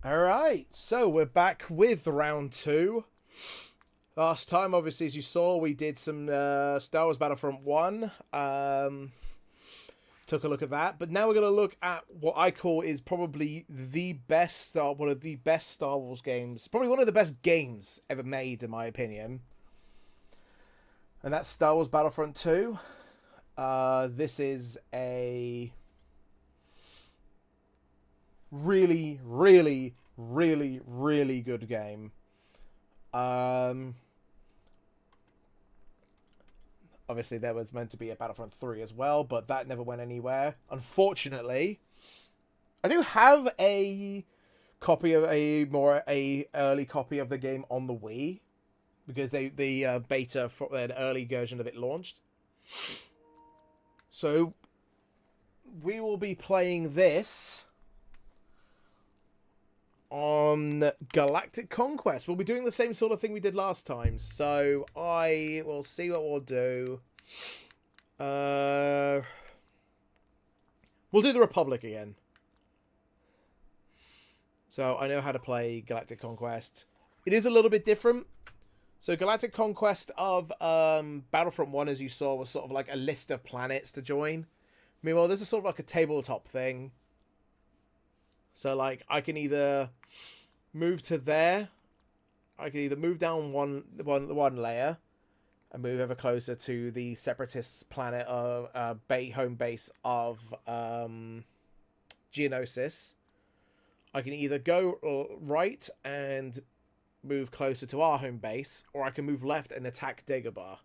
All right, so we're back with round 2. Last time, obviously, as you saw, we did some Star Wars Battlefront 1. Took a look at that, but now we're going to look at what I call is probably one of the best Star Wars games, probably one of the best games ever made, in my opinion. And that's Star Wars Battlefront 2. This is a Really, really, really, really good game. Obviously, there was meant to be a Battlefront 3 as well, but that never went anywhere. Unfortunately, I do have a copy of a early copy of the game on the Wii because the beta for an early version of it launched. So we will be playing this on Galactic Conquest. We'll be doing the same sort of thing we did last time. So I will see what we'll do. We'll do the Republic again. So I know how to play Galactic Conquest. It is a little bit different. So Galactic Conquest of Battlefront 1, as you saw, was sort of like a list of planets to join. Meanwhile, this is sort of like a tabletop thing. So, like, I can either move to there. I can either move down one layer and move ever closer to the Separatists' planet of home base of Geonosis. I can either go right and move closer to our home base, or I can move left and attack Dagobah.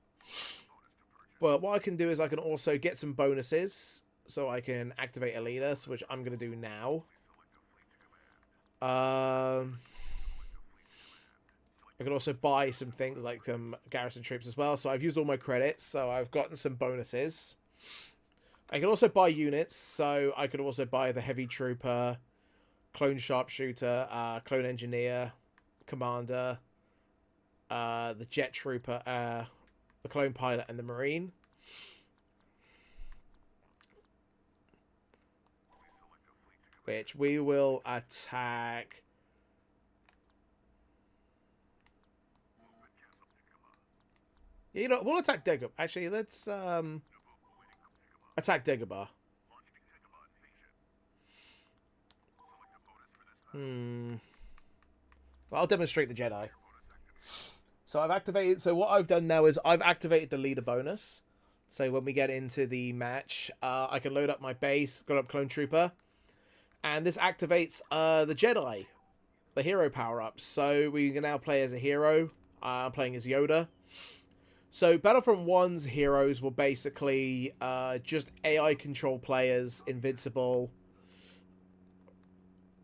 But what I can do is I can also get some bonuses, so I can activate a leader, which I'm going to do now. I can also buy some things like some garrison troops as well. So I've used all my credits, so I've gotten some bonuses. I can also buy units, so I could also buy the heavy trooper, clone sharpshooter, clone engineer, commander, the jet trooper, the clone pilot, and the marine. Which we will attack. Yeah, you know, we'll attack Dagobah. Actually, let's attack Dagobah. Well, I'll demonstrate the Jedi. So I've activated. So what I've done now is I've activated the leader bonus. So when we get into the match, I can load up my base, got up clone trooper. And this activates the Jedi, the hero power-ups. So we can now play as a hero. I'm playing as Yoda. So Battlefront 1's heroes were basically just AI-controlled players, invincible,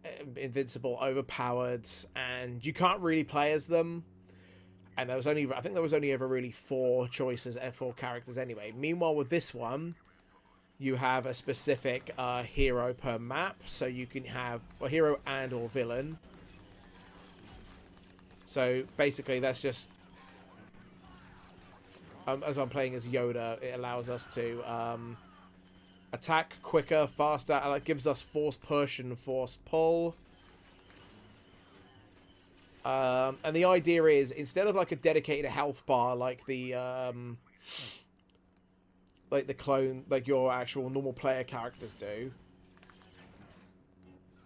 overpowered, and you can't really play as them. And there was only, I think there was only ever really 4 choices and 4 characters anyway. Meanwhile, with this one, you have a specific hero per map, so you can have a hero and or villain. So basically, that's just as I'm playing as Yoda, it allows us to attack quicker, faster, and it gives us force push and force pull. And the idea is, instead of like a dedicated health bar like the clone, like your actual normal player characters do.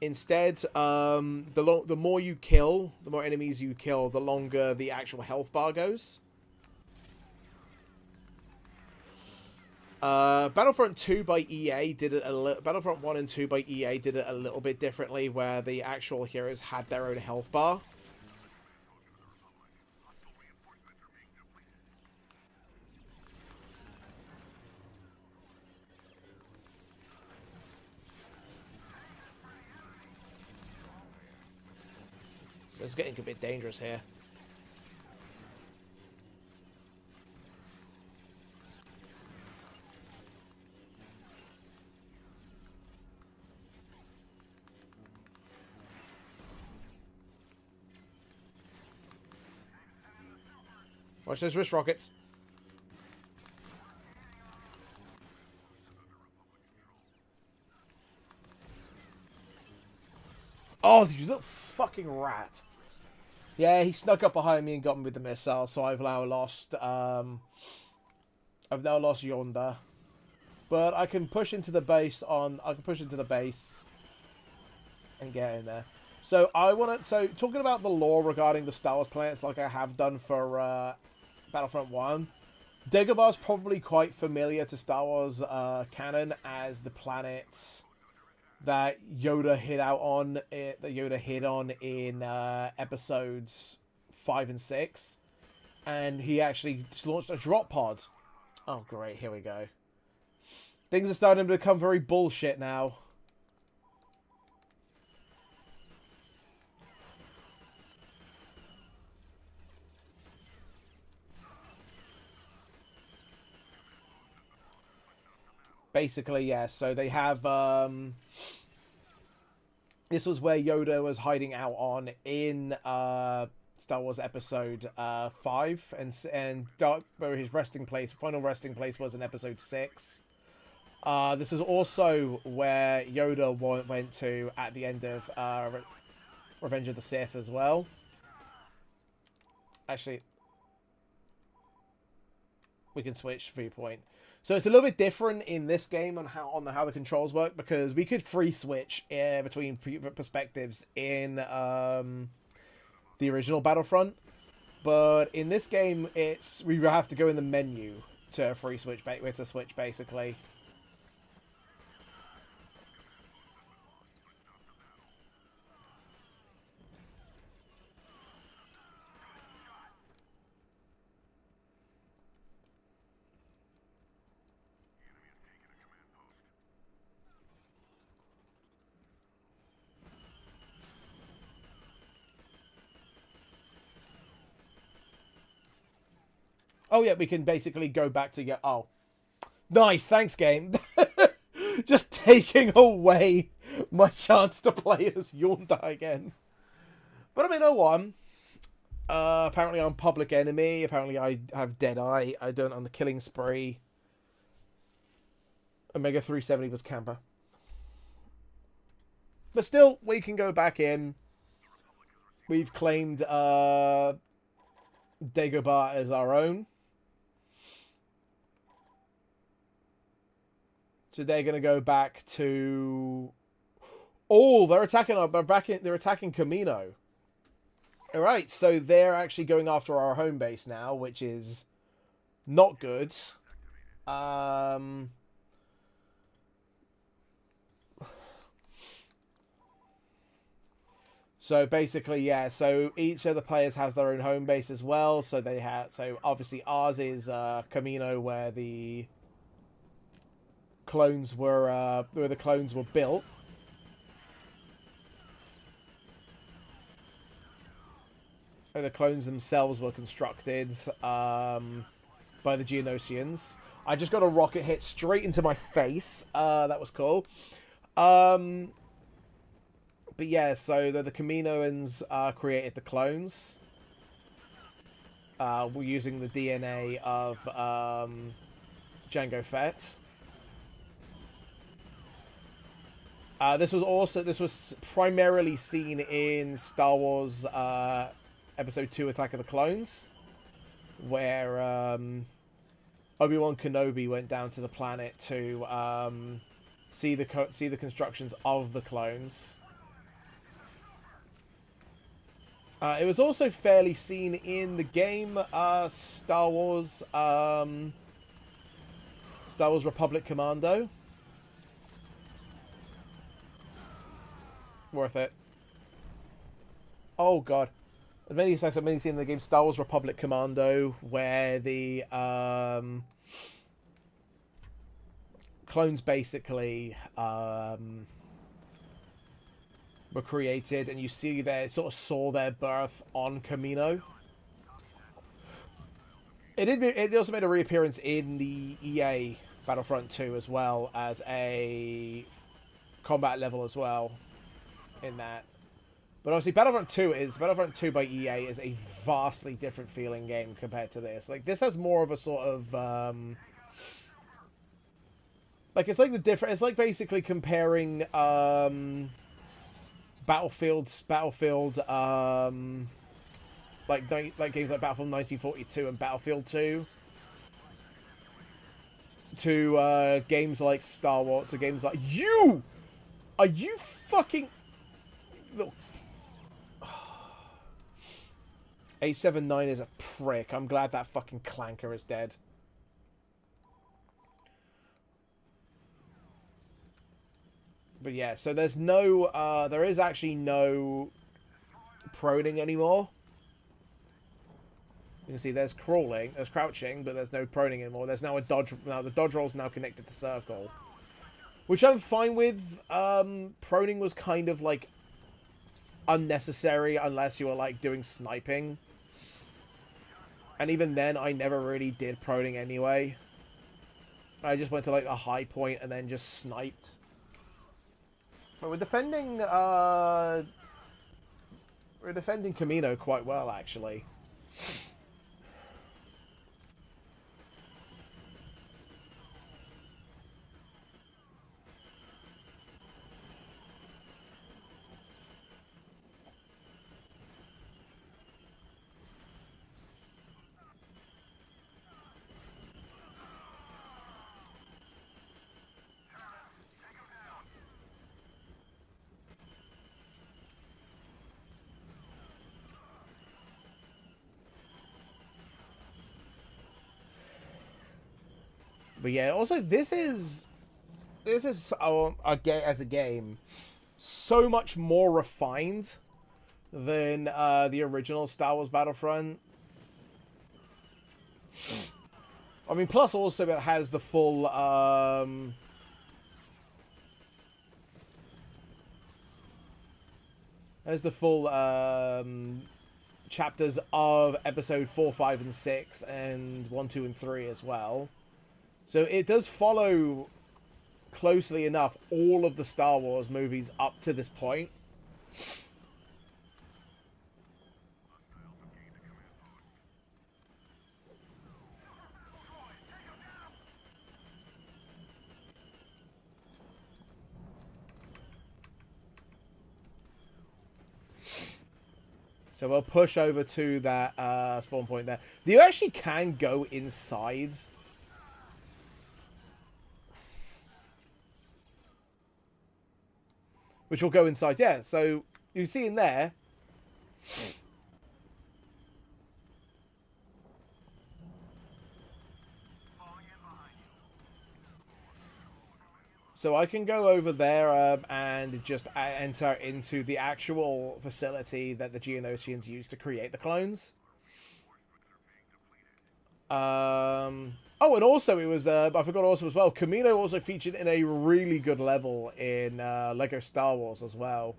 Instead, the more you kill, the more enemies you kill, the longer the actual health bar goes. Battlefront 2 by EA did it a little. Battlefront 1 and 2 by EA did it a little bit differently, where the actual heroes had their own health bar. So it's getting a bit dangerous here. Watch those wrist rockets. Oh, you little fucking rat. Yeah, he snuck up behind me and got me with the missile, so I've now lost Yonder. But I can push into the base and get in there. So talking about the lore regarding the Star Wars planets like I have done for Battlefront 1, Dagobah is probably quite familiar to Star Wars canon as the planet that Yoda hit out on it, that Yoda hit on in episodes 5 and 6, and he actually launched a drop pod. Oh great, here we go. Things are starting to become very bullshit now. Basically, yeah, so they have, this was where Yoda was hiding out on in, Star Wars Episode, 5, and where his resting place, final resting place was in Episode 6. This is also where Yoda went to at the end of, Revenge of the Sith as well. Actually, we can switch viewpoint. So it's a little bit different in this game on how the controls work, because we could free switch between perspectives in the original Battlefront, but in this game we have to go in the menu to free switch. We have to switch basically. Oh yeah, we can basically go back to oh, nice, thanks game. Just taking away my chance to play as Yonda again. But I mean, oh one. Apparently I'm Public Enemy. Apparently I have Deadeye. I don't on the Killing Spree. Omega 370 was Camper. But still, we can go back in. We've claimed Dagobah as our own. So they're going to go back to... Oh, they're attacking they're attacking Camino. Alright, so they're actually going after our home base now, which is not good. So basically, yeah, so each of the players has their own home base as well. So they have, so obviously ours is Camino, where the clones were built. And the clones themselves were constructed by the Geonosians. I just got a rocket hit straight into my face. That was cool. But yeah, so the Kaminoans created the clones. We're using the DNA of Jango Fett. This was primarily seen in Star Wars Episode 2 Attack of the Clones, where Obi-Wan Kenobi went down to the planet to see the constructions of the clones. It was also fairly seen in the game Star Wars Republic Commando. Worth it. Oh god. I've mainly seen in the game Star Wars Republic Commando, where the clones basically were created, and you see sort of saw their birth on Camino. It also made a reappearance in the EA Battlefront 2 as well as a combat level as well in that. But obviously Battlefront 2 by EA is a vastly different feeling game compared to this. Like, this has more of a sort of like, it's like basically comparing Battlefield like games like Battlefield 1942 and Battlefield 2 to games like Star Wars, to games like are you fucking look. A79 is a prick. I'm glad that fucking clanker is dead. But yeah, so there's no, there is actually no proning anymore. You can see there's crawling, there's crouching, but there's no proning anymore. There's now a dodge. Now the dodge roll is now connected to circle, which I'm fine with. Proning was kind of like unnecessary unless you were like doing sniping, and even then, I never really did proning anyway. I just went to like a high point and then just sniped. But we're defending Camino quite well, actually. But yeah, also this is as a game so much more refined than the original Star Wars Battlefront. I mean, plus also it has the full chapters of episode 4, 5, and 6, and 1, 2, and 3 as well. So it does follow closely enough all of the Star Wars movies up to this point. So we'll push over to that spawn point there. You actually can go inside. Which will go inside, yeah. So you see in there. So I can go over there and just enter into the actual facility that the Geonosians use to create the clones. Oh, and also it was, I forgot also as well, Camino also featured in a really good level in Lego Star Wars as well.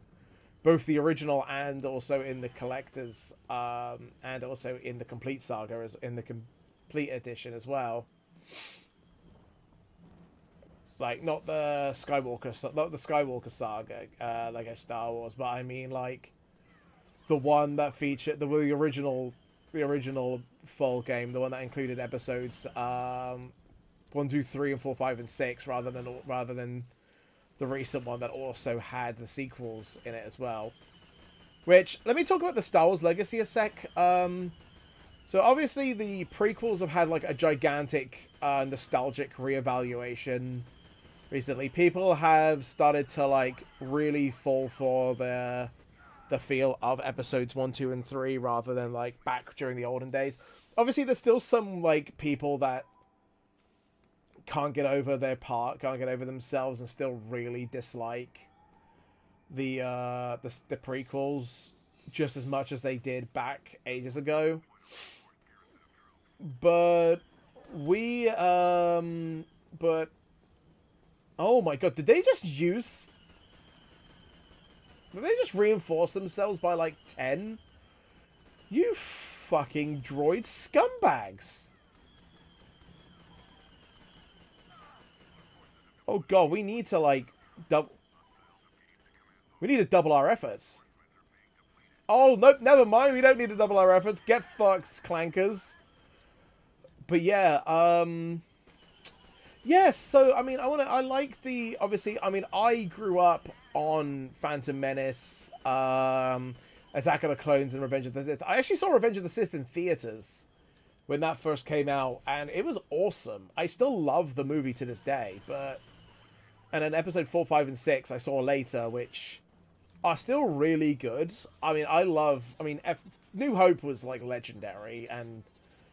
Both the original and also in the Collector's, and also in the Complete Saga, in the Complete Edition as well. Like, not the Skywalker Saga, Lego Star Wars, but I mean, like, the one that featured, the original full game, the one that included episodes 1, 2, 3, and 4, 5, and 6, rather than the recent one that also had the sequels in it as well. Which, let me talk about the Star Wars Legacy a sec. So obviously the prequels have had like a gigantic nostalgic reevaluation recently. People have started to like really fall for the feel of episodes 1, 2, and 3 rather than like back during the olden days. Obviously there's still some like people that can't get over themselves and still really dislike the prequels just as much as they did back ages ago. But oh my god, did they just reinforce themselves by like 10? You fucking droid scumbags. Oh god, we need to like we need to double our efforts. Oh, nope, never mind. We don't need to double our efforts. Get fucked, clankers. But yeah, yes, so I mean, I like the, obviously, I mean, I grew up on Phantom Menace, Attack of the Clones, and Revenge of the Sith. I actually saw Revenge of the Sith in theaters when that first came out, and it was awesome. I still love the movie to this day, and then episode 4, 5, and 6 I saw later, which are still really good. I mean, New Hope was like legendary, and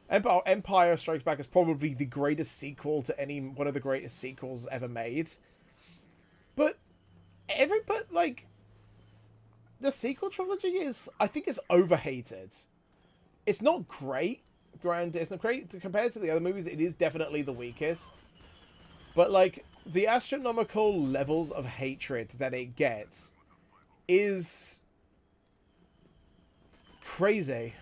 Empire Strikes Back is probably the greatest sequel to one of the greatest sequels ever made. But but like the sequel trilogy is, I think, it's overhated. It's not great. It's not great compared to the other movies. It is definitely the weakest. But like the astronomical levels of hatred that it gets is crazy.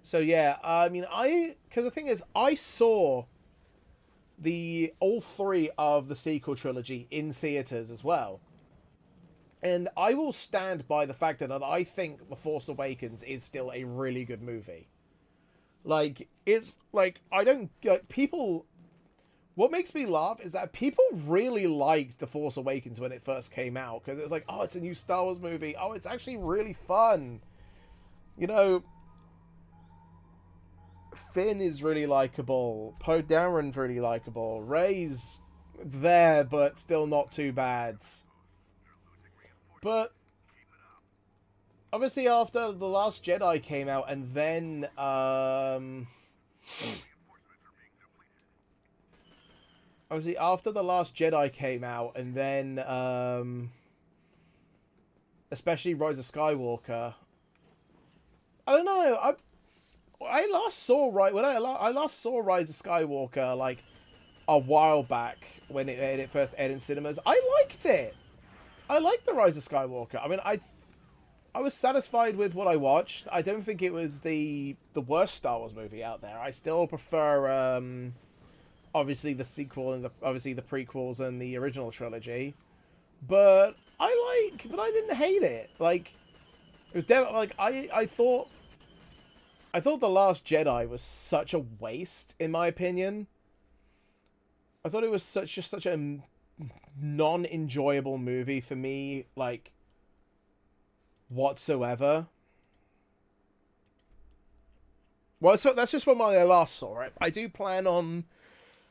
So yeah, I mean, because the thing is, I saw all three of the sequel trilogy in theaters as well, and I will stand by the fact that I think The Force Awakens is still a really good movie. Like, it's like, I don't like people. What makes me laugh is that people really liked The Force Awakens when it first came out, because it's like, oh, it's a new Star Wars movie. Oh, it's actually really fun. You know, Finn is really likable. Poe Dameron's really likable. Rey's there, but still not too bad. But obviously, after The Last Jedi came out, and then obviously after The Last Jedi came out, and then especially Rise of Skywalker, I don't know. I last saw I last saw Rise of Skywalker like a while back when it first aired in cinemas. I liked it. I liked the Rise of Skywalker. I mean, I was satisfied with what I watched. I don't think it was the worst Star Wars movie out there. I still prefer obviously the sequel and obviously the prequels and the original trilogy. But I didn't hate it. Like, it was definitely like I thought The Last Jedi was such a waste, in my opinion. I thought it was just such a non-enjoyable movie for me, like, whatsoever. Well, so that's just when I last saw it. I do plan on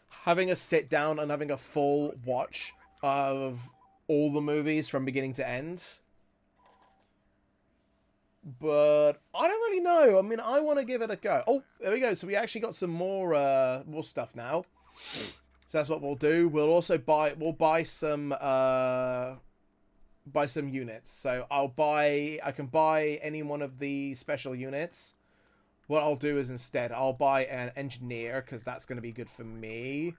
having a sit down and having a full watch of all the movies from beginning to end. But I don't really know. I mean, I want to give it a go. Oh, there we go. So we actually got some more stuff now. So that's what we'll do. We'll also buy some units. So I can buy any one of the special units. What I'll do is instead I'll buy an engineer, because that's going to be good for me.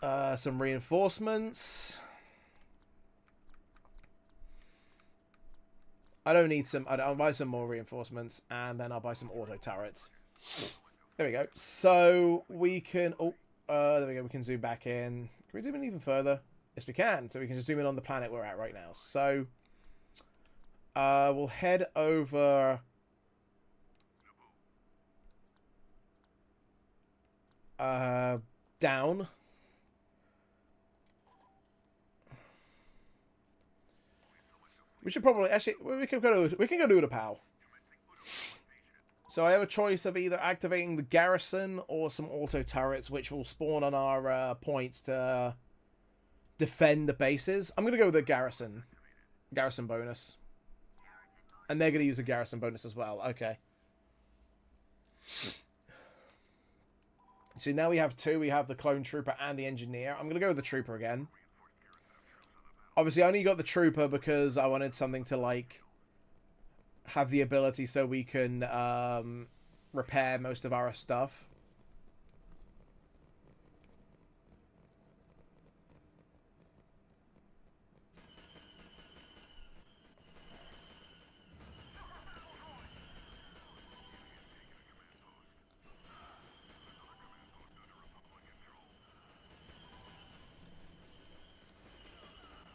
Some reinforcements. I'll buy some more reinforcements, and then I'll buy some auto turrets. There we go. So we can, there we go. We can zoom back in. Can we zoom in even further? Yes, we can. So we can just zoom in on the planet we're at right now. So, we'll head over. Down. We should probably actually we can go to the POW. So I have a choice of either activating the garrison or some auto turrets, which will spawn on our points to defend the bases. I'm gonna go with the garrison bonus, and they're gonna use a garrison bonus as well. Okay. So now we have two. We have the clone trooper and the engineer. I'm gonna go with the trooper again. Obviously, I only got the trooper because I wanted something to, like, have the ability so we can repair most of our stuff.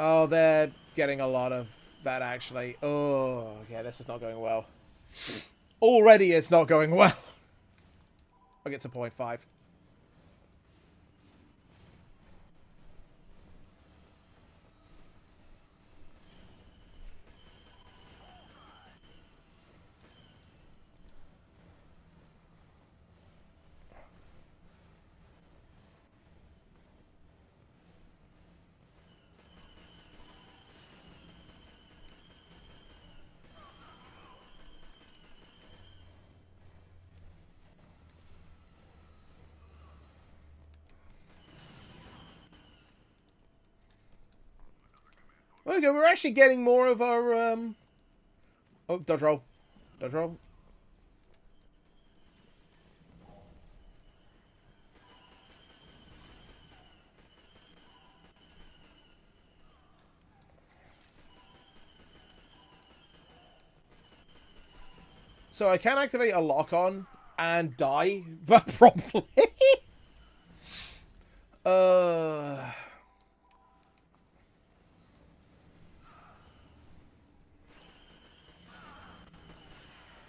Oh, they're getting a lot of that, actually. Oh, yeah, this is not going well. Already it's not going well. I'll get to 0.5. Okay, we're actually getting more of our oh, dodge roll. Dodge roll. So I can activate a lock-on and die promptly. uh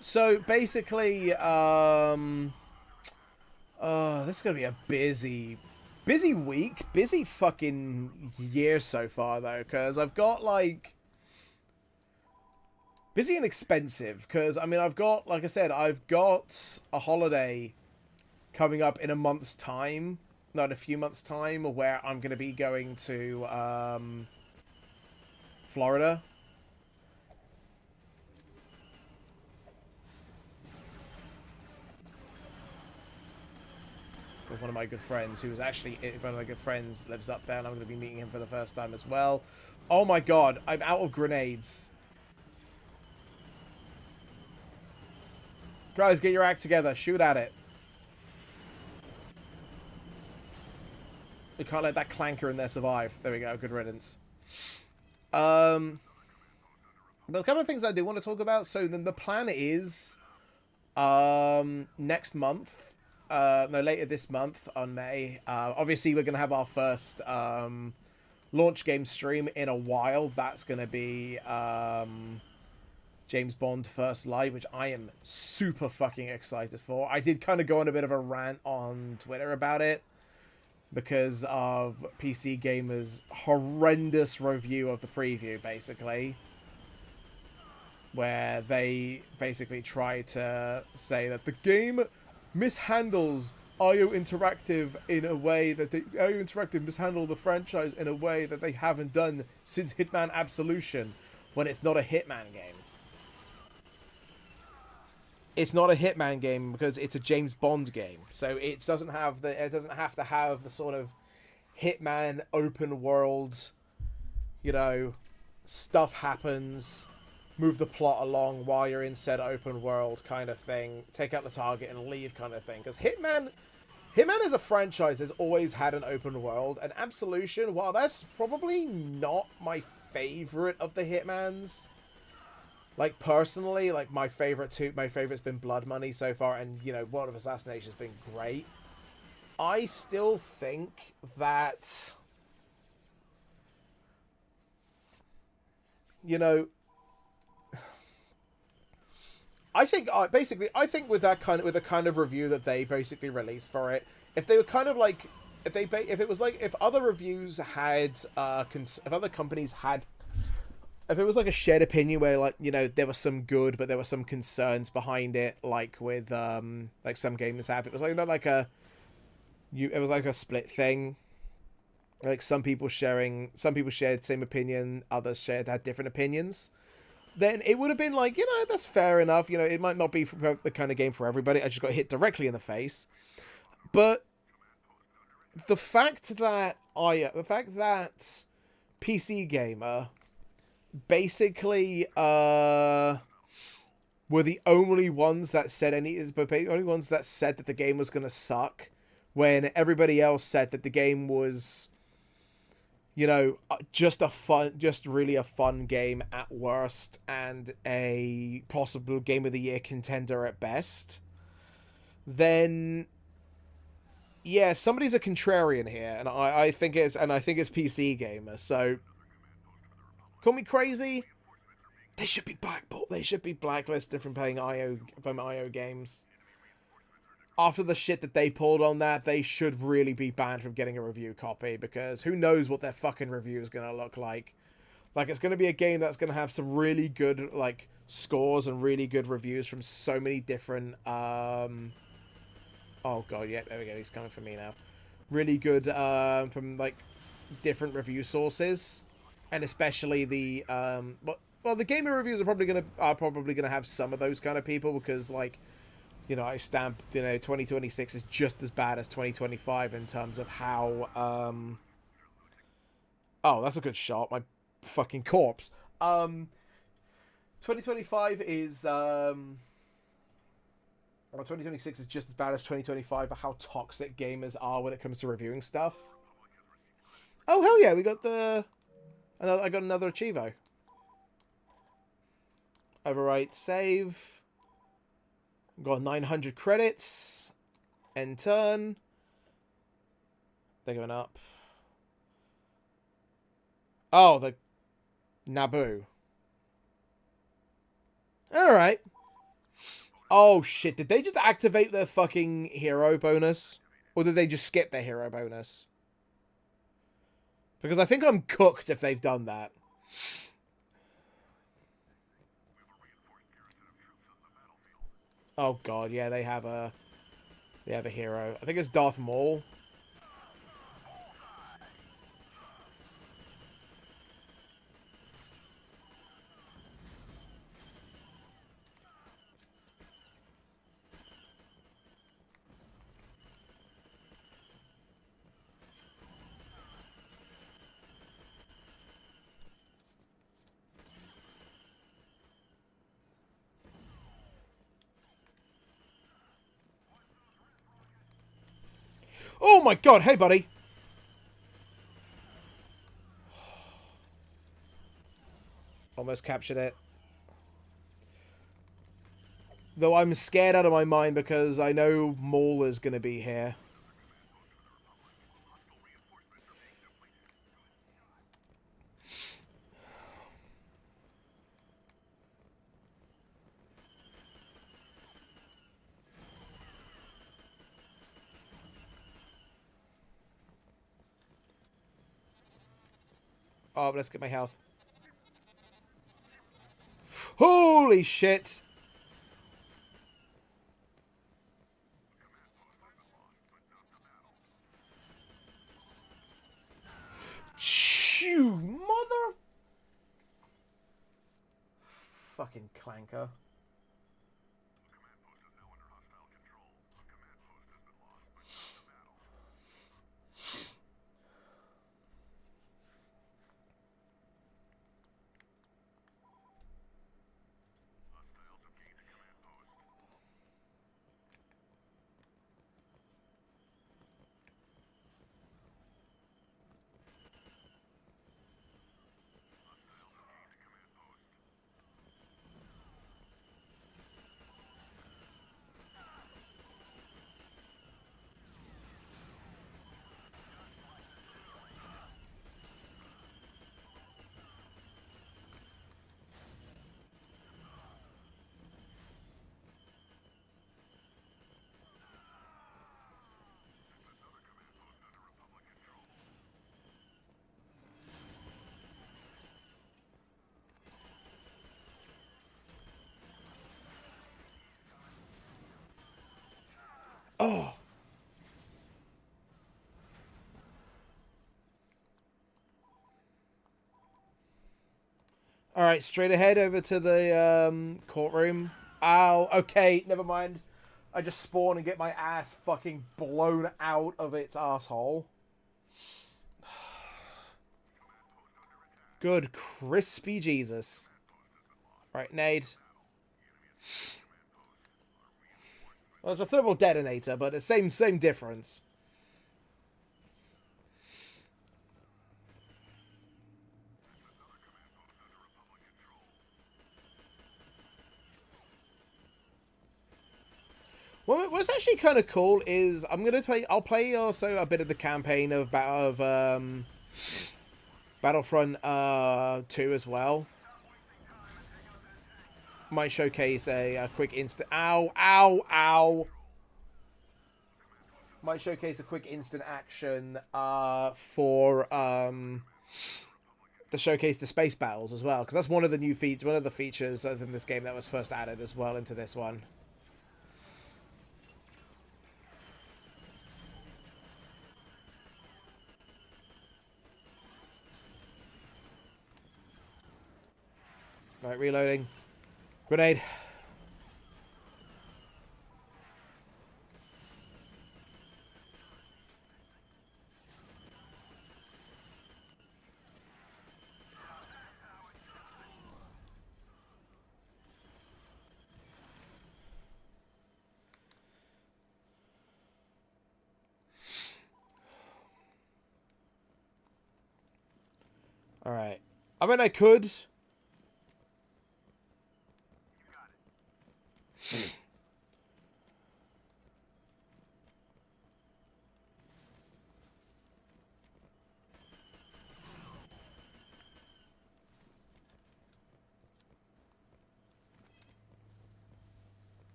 So basically, this is gonna be a busy week, busy fucking year so far though, because I've got like busy and expensive. Because I mean, I've got, like I said, I've got a holiday coming up in a month's time, not a few months' time, where I'm gonna be going to Florida. With one of my good friends, who was actually one of my good friends, lives up there, and I'm going to be meeting him for the first time as well. Oh my god, I'm out of grenades. Guys, get your act together. Shoot at it. We can't let that clanker in there survive. There we go. Good riddance. But a couple of things I do want to talk about. So then the plan is next month. No, later this month on May. Obviously, we're going to have our first launch game stream in a while. That's going to be James Bond First Light, which I am super fucking excited for. I did kind of go on a bit of a rant on Twitter about it because of PC Gamer's horrendous review of the preview, basically. Where they basically try to say that the game mishandles IO Interactive in a way that IO Interactive mishandled the franchise in a way that they haven't done since Hitman Absolution, when it's not a Hitman game. It's not a Hitman game because it's a James Bond game, so it doesn't have to have the sort of Hitman open world, you know, stuff happens, move the plot along while you're in said open world kind of thing, take out the target and leave kind of thing. Because Hitman as a franchise has always had an open world, and Absolution, while that's probably not my favorite of the Hitmans, like personally, like my favorite's been Blood Money so far, and you know, World of Assassination has been great. I still think that, you know, I think with the kind of review that they basically released for it, if they were kind of like, if it was like, if other reviews had, if other companies had, if it was like a shared opinion where, like, you know, there was some good, but there were some concerns behind it, like with, like some gamers have, it was like, not like it was like a split thing. Like some people shared same opinion, others had different opinions. Then it would have been like, you know, that's fair enough. You know, it might not be the kind of game for everybody. I just got hit directly in the face. But the fact that PC Gamer basically were the only ones that said that the game was gonna suck, when everybody else said that the game was, you know, just really a fun game at worst and a possible Game of the Year contender at best, then yeah, somebody's a contrarian here, and I think it's PC Gamer. So call me crazy. They should be blacklisted from playing IO games. After the shit that they pulled on that, they should really be banned from getting a review copy, because who knows what their fucking review is going to look like. Like, it's going to be a game that's going to have some really good, like, scores and really good reviews from so many different, oh god, yeah, there we go, he's coming for me now. Really good, from, like, different review sources. And especially the, well, the gamer reviews are probably gonna have some of those kind of people, because, like, you know, I stamp, you know, 2026 is just as bad as 2025 in terms of how, oh, that's a good shot. fucking corpse. 2025 is or 2026 is just as bad as 2025 for how toxic gamers are when it comes to reviewing stuff. Oh hell yeah, we got I got another Achievo. Overwrite save. Got 900 credits. End turn. They're going up. Oh, the Naboo. Alright. Oh shit, did they just activate their fucking hero bonus? Or did they just skip their hero bonus? Because I think I'm cooked if they've done that. Oh god, yeah, they have a hero. I think it's Darth Maul. Oh my god, hey buddy. Almost captured it. Though I'm scared out of my mind because I know Maul is going to be here. Oh, let's get my health. Holy shit! Chew, mother... Fucking clanker. Oh. Alright, straight ahead over to the courtroom. Ow, okay, never mind. I just spawn and get my ass fucking blown out of its asshole. Good crispy Jesus. Right, nade. Well, it's a thermal detonator, but the same difference. Well, what's actually kind of cool is I'll play also a bit of the campaign of Battlefront 2 as well. Might showcase a quick instant... Ow, ow, ow! Might showcase a quick instant action for to showcase the space battles as well, because that's one of the new one of the features in this game that was first added as well into this one. Right, reloading. Grenade. Alright. I mean, I could.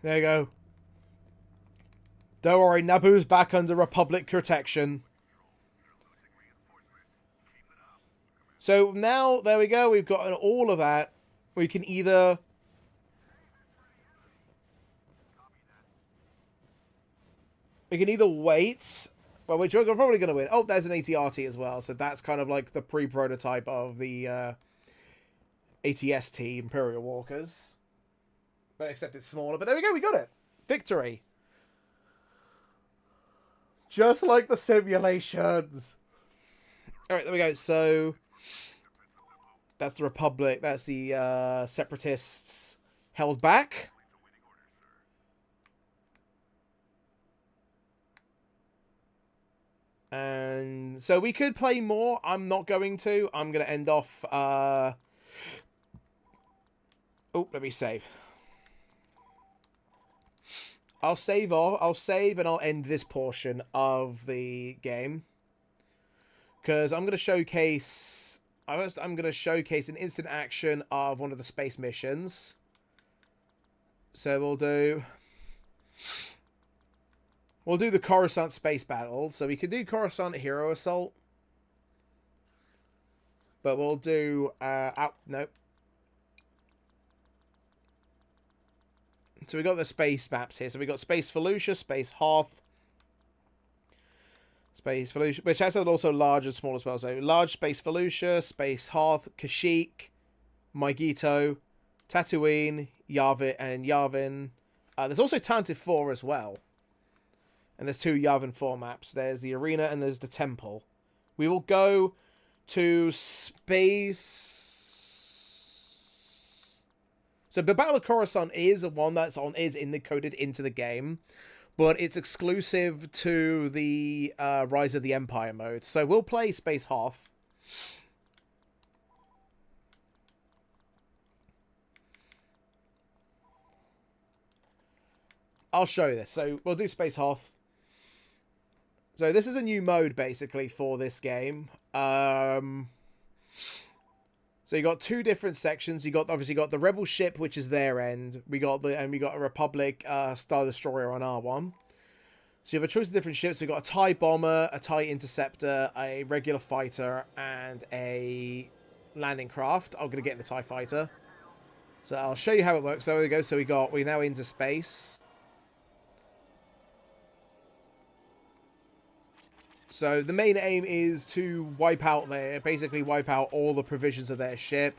There you go. Don't worry, Naboo's back under Republic protection. So now, there we go. We've got all of that. We can either... wait. Well, which we're probably going to win. Oh, there's an AT-RT as well. So that's kind of like the pre-prototype of the AT-ST Imperial Walkers. But except it's smaller. But there we go. We got it. Victory. Just like the simulations. Alright, there we go. So that's the Republic. That's the Separatists held back. And so we could play more. I'm not going to. I'm going to end off... Oh, let me save. I'll save and I'll end this portion of the game. Because I'm going to showcase... I'm going to showcase an instant action of one of the space missions. So we'll do the Coruscant space battle. So we could do Coruscant Hero Assault. But we'll do... nope. So we got the space maps here. So we got Space Felucia, Space Hoth, Space Felucia, which has also large and small as well. So large Space Felucia, Space Hoth, Kashyyyk, Mygeeto, Tatooine, Yavin. There's also Tantive 4 as well. And there's 2 Yavin 4 maps. There's the arena and there's the temple. We will go to space... So the Battle of Coruscant is one that's is coded into the game, but it's exclusive to the Rise of the Empire mode. So we'll play Space Hoth. I'll show you this. So we'll do Space Hoth. So this is a new mode basically for this game. So you got 2 different sections. You got obviously got the Rebel ship, which is their end. We got a Republic Star Destroyer on our one. So you have a choice of different ships. We got a TIE bomber, a TIE interceptor, a regular fighter, and a landing craft. I'm gonna get in the TIE fighter. So I'll show you how it works. So there we go. So we're now into space. So the main aim is to basically wipe out all the provisions of their ship.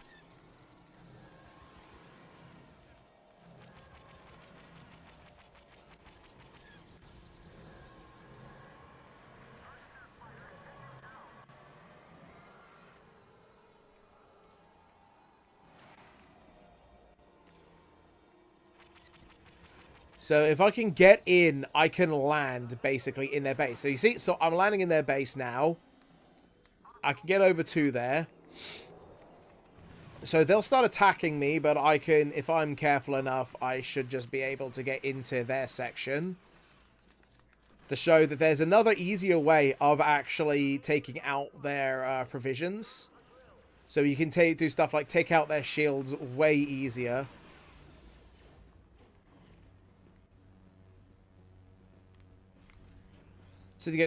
So if I can get in, I can land basically in their base. So you see, so I'm landing in their base now. I can get over to there. So they'll start attacking me, but I can, if I'm careful enough, I should just be able to get into their section. To show that there's another easier way of actually taking out their provisions. So you can do stuff like take out their shields way easier.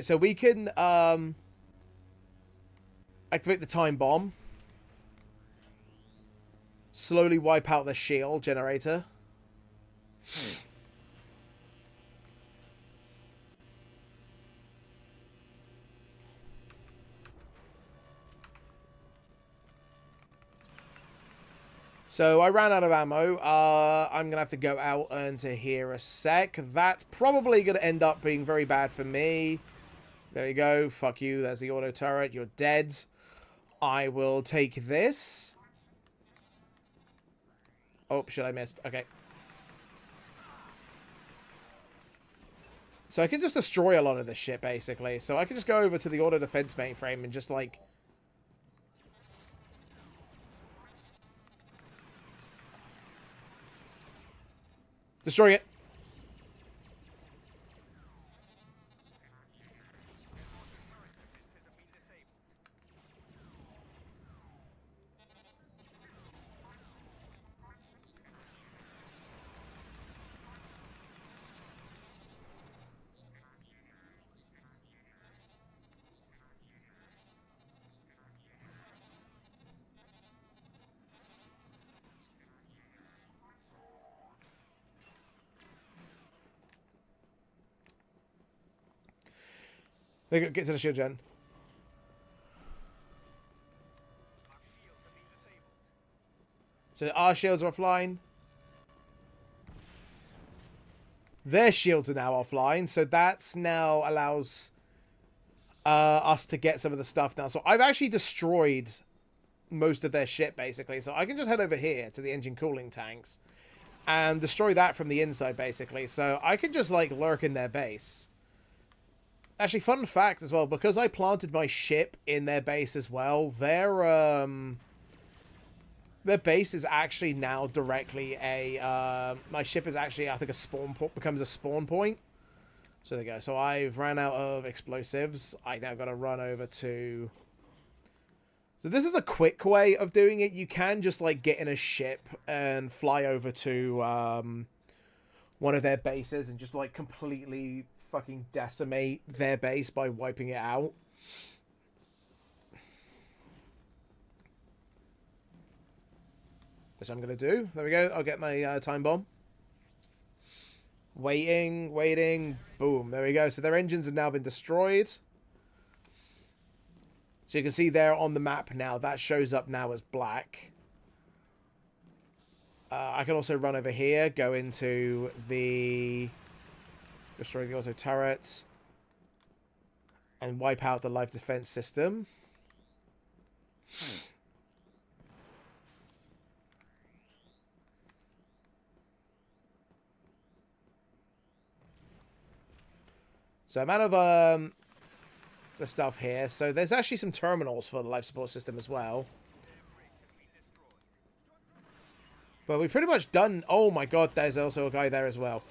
So we can activate the time bomb. Slowly wipe out the shield generator. So I ran out of ammo. I'm going to have to go out into here a sec. That's probably going to end up being very bad for me. There you go. Fuck you. There's the auto turret. You're dead. I will take this. Oh, shit, I missed. Okay. So I can just destroy a lot of this shit, basically. So I can just go over to the auto defense mainframe and just, like... destroy it. Get to the shield gen. So our shields are offline. Their shields are now offline. So that's now allows us to get some of the stuff now. So I've actually destroyed most of their shit, basically. So I can just head over here to the engine cooling tanks and destroy that from the inside, basically. So I can just, like, lurk in their base. Actually, fun fact as well, because I planted my ship in their base as well, their base is actually now directly a, my ship is actually, I think, a spawn point, becomes a spawn point. So there you go. So I've ran out of explosives. I now got to run over to... So this is a quick way of doing it. You can just, like, get in a ship and fly over to one of their bases and just, like, completely fucking decimate their base by wiping it out. Which I'm going to do. There we go. I'll get my time bomb. Waiting. Boom. There we go. So their engines have now been destroyed. So you can see there on the map now. That shows up now as black. I can also run over here. Go into the... destroy the auto turret. And wipe out the life defense system. So I'm out of the stuff here. So there's actually some terminals for the life support system as well. But we've pretty much done... oh my god, there's also a guy there as well.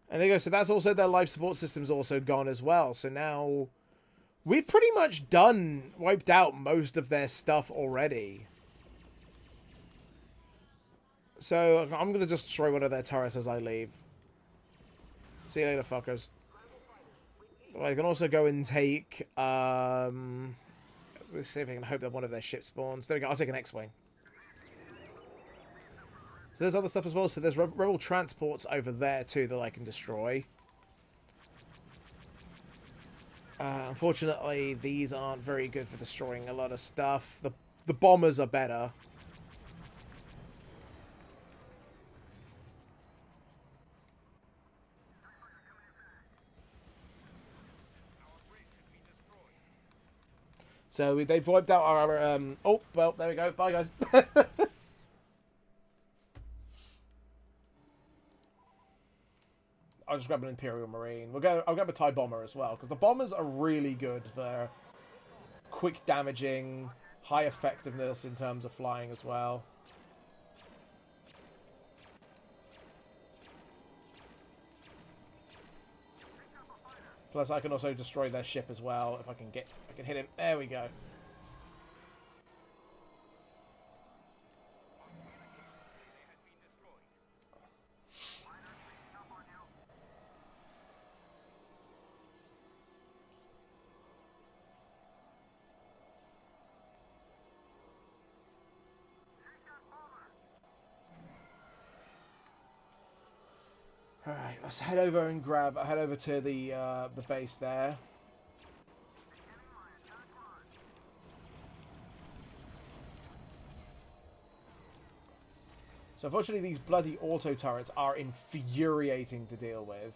And there you go. So that's also their life support system's also gone as well. So now we've pretty much wiped out most of their stuff already. So I'm going to just destroy one of their turrets as I leave. See you later, fuckers. I can also go and take... let's see if I can hope that one of their ships spawns. There we go. I'll take an X-Wing. So there's other stuff as well. So there's rebel transports over there too that I can destroy. Unfortunately, these aren't very good for destroying a lot of stuff. The bombers are better. So they've wiped out our... oh, well, there we go. Bye, guys. I'll just grab an Imperial Marine. I'll grab a TIE Bomber as well, because the bombers are really good for quick damaging, high effectiveness in terms of flying as well. Plus, I can also destroy their ship as well if I can hit him. There we go. All right, let's head over and head over to the base there. So unfortunately, these bloody auto turrets are infuriating to deal with.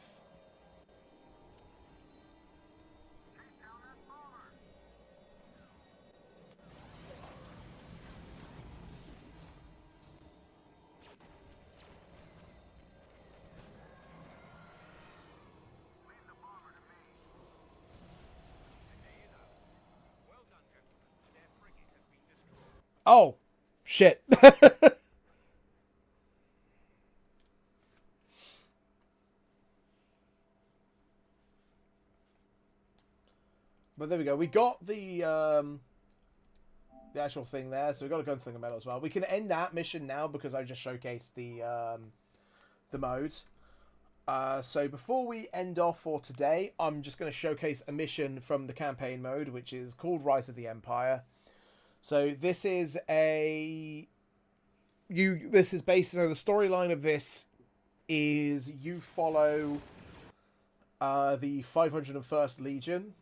Oh, shit. But there we go. We got the actual thing there, so we got a gunslinger medal as well. We can end that mission now because I just showcased the modes. So before we end off for today, I'm just going to showcase a mission from the campaign mode, which is called Rise of the Empire. So this is this is basically the storyline of this is you follow the 501st Legion,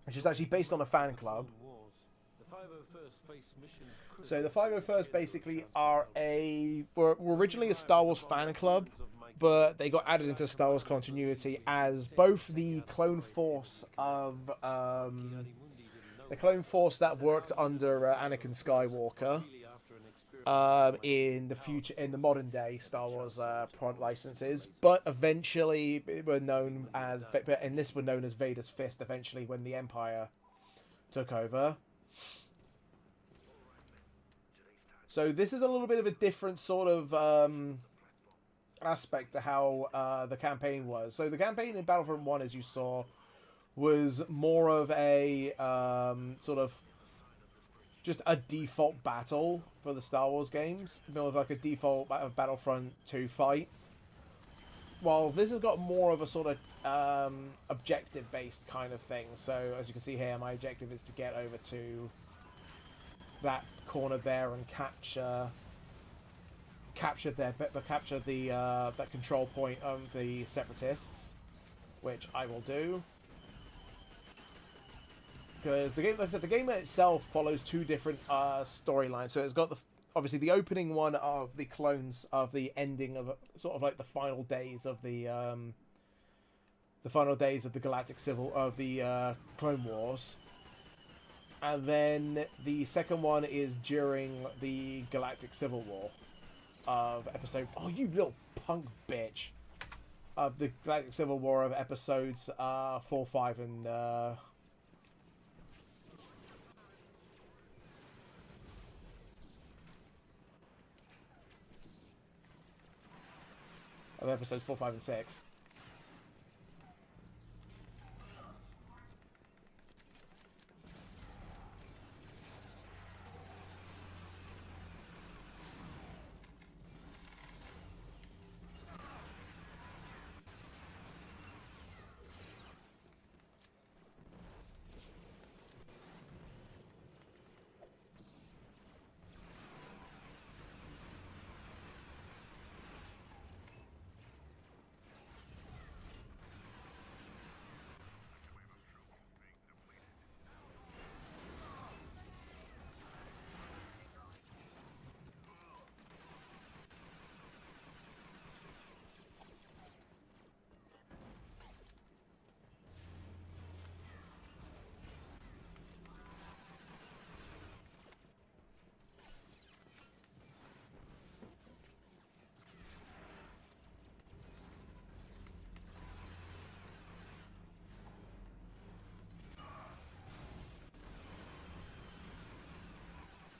which is actually based on a fan club. So the 501st basically were originally a Star Wars fan club, but they got added into Star Wars continuity as both the clone force of the clone force that worked under Anakin Skywalker in the modern day Star Wars licenses, but eventually were known as Vader's Fist eventually when the Empire took over. So this is a little bit of a different sort of aspect to how the campaign was. So the campaign in Battlefront 1, as you saw, was more of a sort of just a default battle for the Star Wars games. More of like a default Battlefront 2 fight. While this has got more of a sort of objective-based kind of thing. So as you can see here, my objective is to get over to that corner there and capture that control point of the Separatists, which I will do. Because the game, like I said, the game itself follows two different storylines. So it's got obviously the opening one of the clones of the ending of sort of like the final days of the Galactic Civil of the Clone Wars. And then the second one is during the Galactic Civil War of episode... Oh, you little punk bitch. Of the Galactic Civil War of episodes 4, 5, and... of episodes 4, 5, and 6.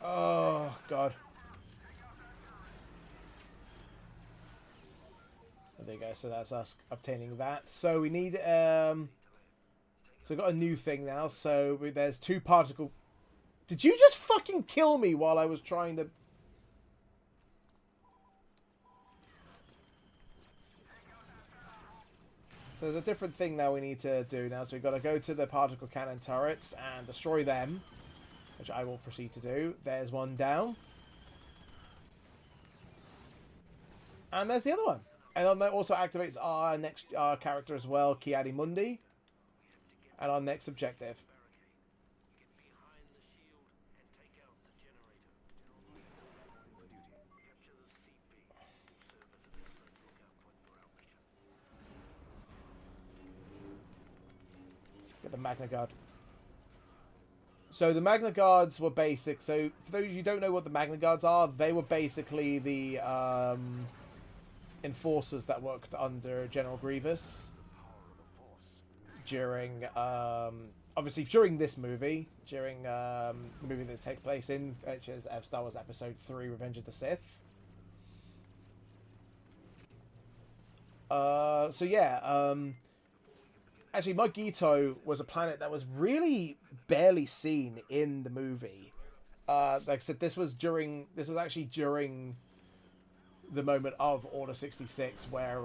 Oh, God. There you go. So that's us obtaining that. So we need... So we've got a new thing now. So there's 2 particle... Did you just fucking kill me while I was trying to... So there's a different thing now we need to do now. So we've got to go to the particle cannon turrets and destroy them, which I will proceed to do. There's one down. And there's the other one. And then that also activates our next character as well, Kiadi Mundi, and our next objective. Get the Magna Guard. So the Magna Guards were basic. So for those of you who don't know what the Magna Guards are, they were basically the enforcers that worked under General Grievous during, obviously during this movie, during the movie that takes place in, which is Star Wars Episode 3, Revenge of the Sith. So yeah, actually, Mogito was a planet that was really barely seen in the movie. Like I said, this was actually during the moment of Order 66, where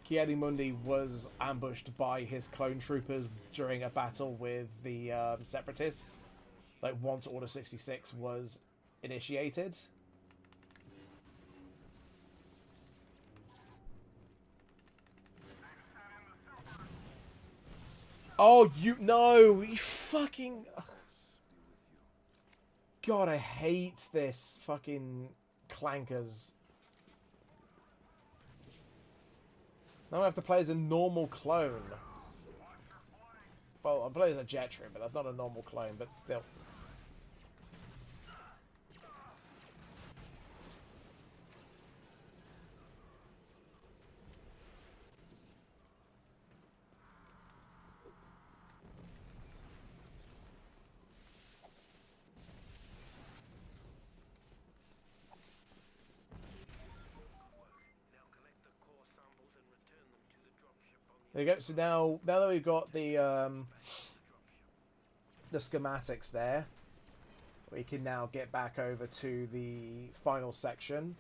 Kiadi Mundi was ambushed by his clone troopers during a battle with the Separatists. Like, once Order 66 was initiated. Oh, you fucking... God, I hate this fucking clankers. Now I have to play as a normal clone. Well, I play as a Jetri, but that's not a normal clone, but still. There you go. So now that we've got the schematics there, we can now get back over to the final section.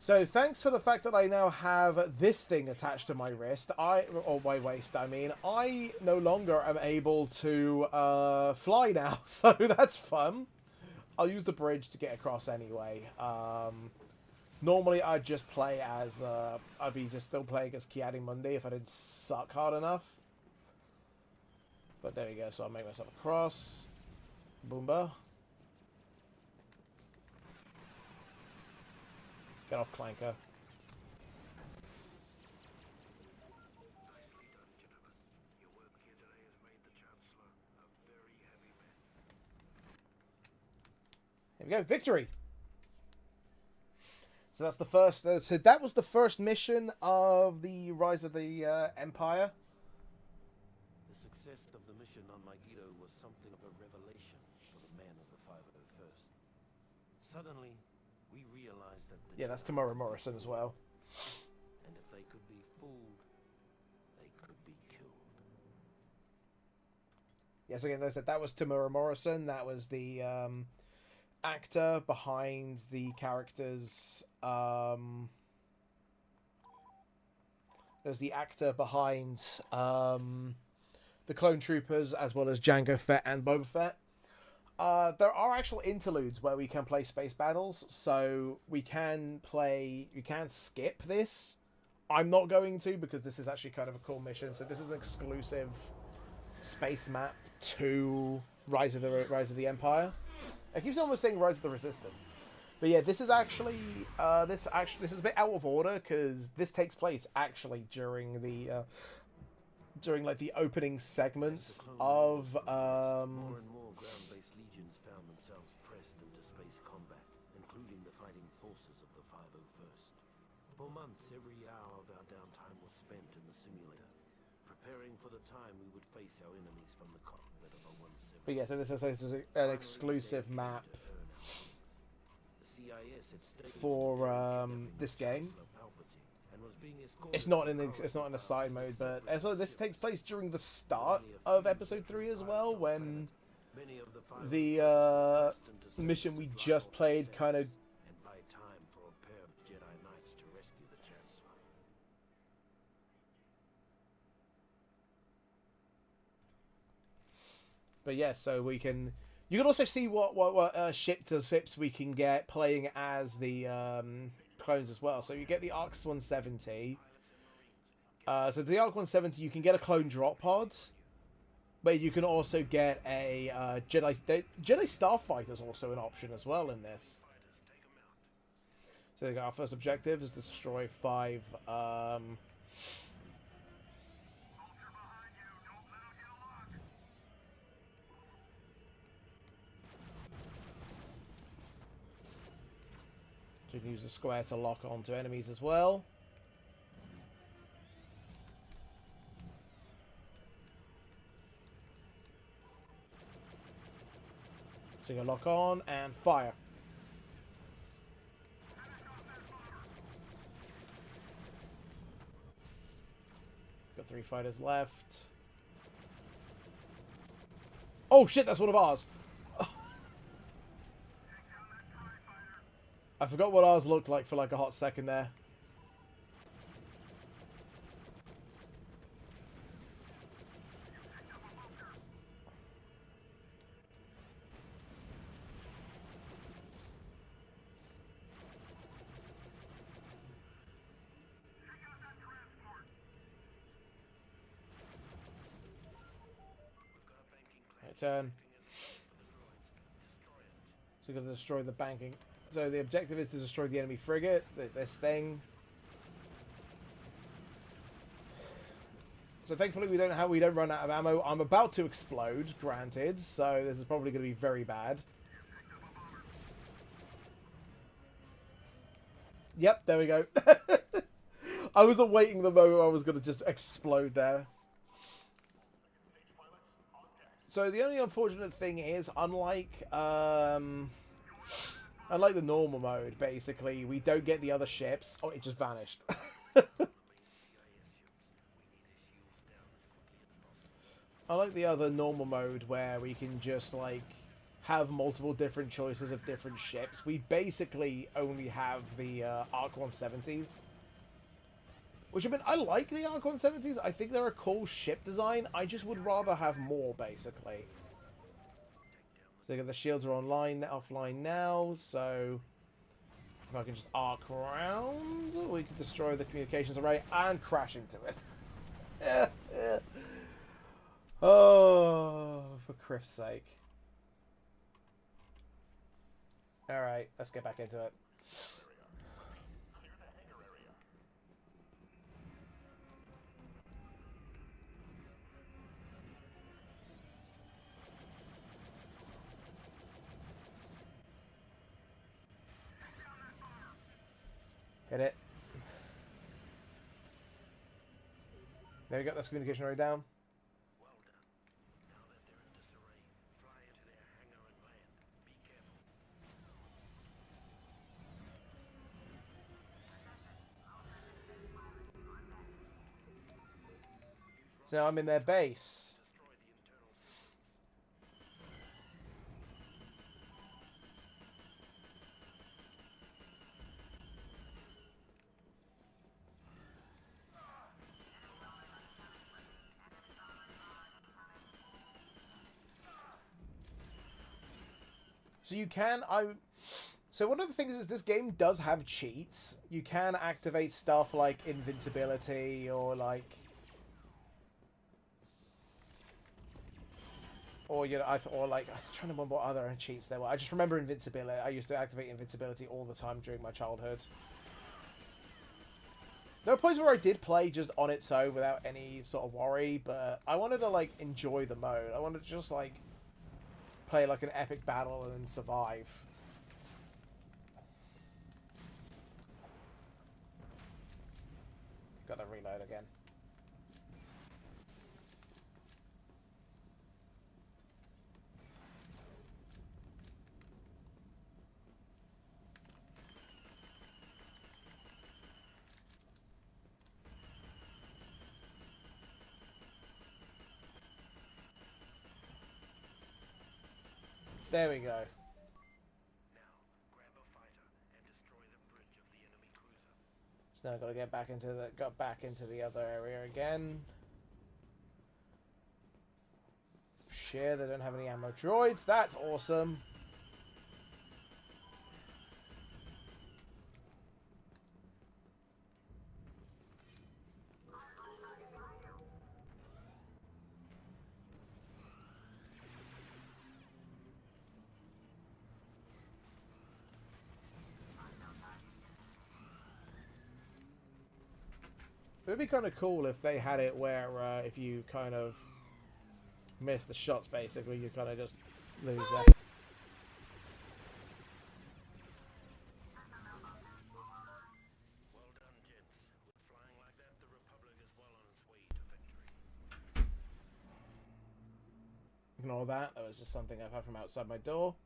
So thanks for the fact that I now have this thing attached to my wrist, or my waist, I mean, I no longer am able to fly now, so that's fun. I'll use the bridge to get across anyway. Normally I'd just play as, I'd be just still playing as Kiadi Mundi if I didn't suck hard enough. But there we go, so I'll make myself across. Boomba. Get off, Clanker. Here we go, victory! So that's the first. So that was the first mission of the Rise of the Empire. The success of the mission on Megiddo was something of a revelation for the men of the 501st. Suddenly, we realized that the Yeah, that's Tamora Morrison as well. And if they could be fooled, they could be killed. Yes, again, I said that was Tamora Morrison. That was the actor behind the characters. There's the actor behind the Clone Troopers, as well as Jango Fett and Boba Fett. There are actual interludes where we can play space battles, so we can skip this. I'm not going to, because this is actually kind of a cool mission. So this is an exclusive space map to Rise of the Empire. I keep almost saying Rise of the Resistance, but yeah, this is actually this is a bit out of order, because this takes place actually during the like the opening segments of More and more ground-based legions found themselves pressed into space combat, including the fighting forces of the 501st. For months, every hour of our downtime was spent in the simulator, preparing for the time we would face our enemies from the cockpit of a 170. But yeah, so this is an exclusive map for this game. It's not in a side mode, but so this takes place during the start of Episode 3 as well, when the mission we just played kind of But yeah, so we can. You can also see what ships we can get playing as the clones as well. So you get the ARX 170. So the ARC 170, you can get a clone drop pod, but you can also get a Jedi Starfighter is also an option as well in this. So our first objective is to destroy 5. So you can use the square to lock onto enemies as well. So you can lock on and fire. Got 3 fighters left. Oh shit, that's one of ours. I forgot what ours looked like for like a hot second there. Turn. So we're going to destroy the banking. So the objective is to destroy the enemy frigate, this thing. So thankfully we don't run out of ammo. I'm about to explode, granted, so this is probably going to be very bad. Yep, there we go. I was awaiting the moment I was going to just explode there. So the only unfortunate thing is, unlike the normal mode, basically, we don't get the other ships. Oh, it just vanished. Unlike the other normal mode where we can just, like, have multiple different choices of different ships, we basically only have the ARC 170s. Which, I mean, I like the ARC 170s. I think they're a cool ship design. I just would rather have more, basically. So the shields are offline now. So if I can just arc around, we can destroy the communications array and crash into it. Oh, for Criff's sake. Alright, let's get back into it. Hit it. There we go, that's communication array down. Well done. Now that they're in disarray, fly into their hangar and land. Be careful. So now I'm in their base. Destroy the internal system. So you can, so one of the things is this game does have cheats. You can activate stuff like invincibility or like, or you know, I'm trying to remember what other cheats there were. I just remember invincibility. I used to activate invincibility all the time during my childhood. There were points where I did play just on its own without any sort of worry, but I wanted to like enjoy the mode. I wanted to just like play like an epic battle and then survive. Gotta reload again. There we go. Now, grab a fighter and destroy the bridge of the enemy cruiser. So now I've got to get back into the other area again. here. They don't have any ammo droids. That's awesome. It would be kind of cool if they had it where if you kind of miss the shots, basically, you kind of just lose that. Well done, gents. With flying like that, the Republic is well on its way to victory. Ignore that. That was just something I've had from outside my door.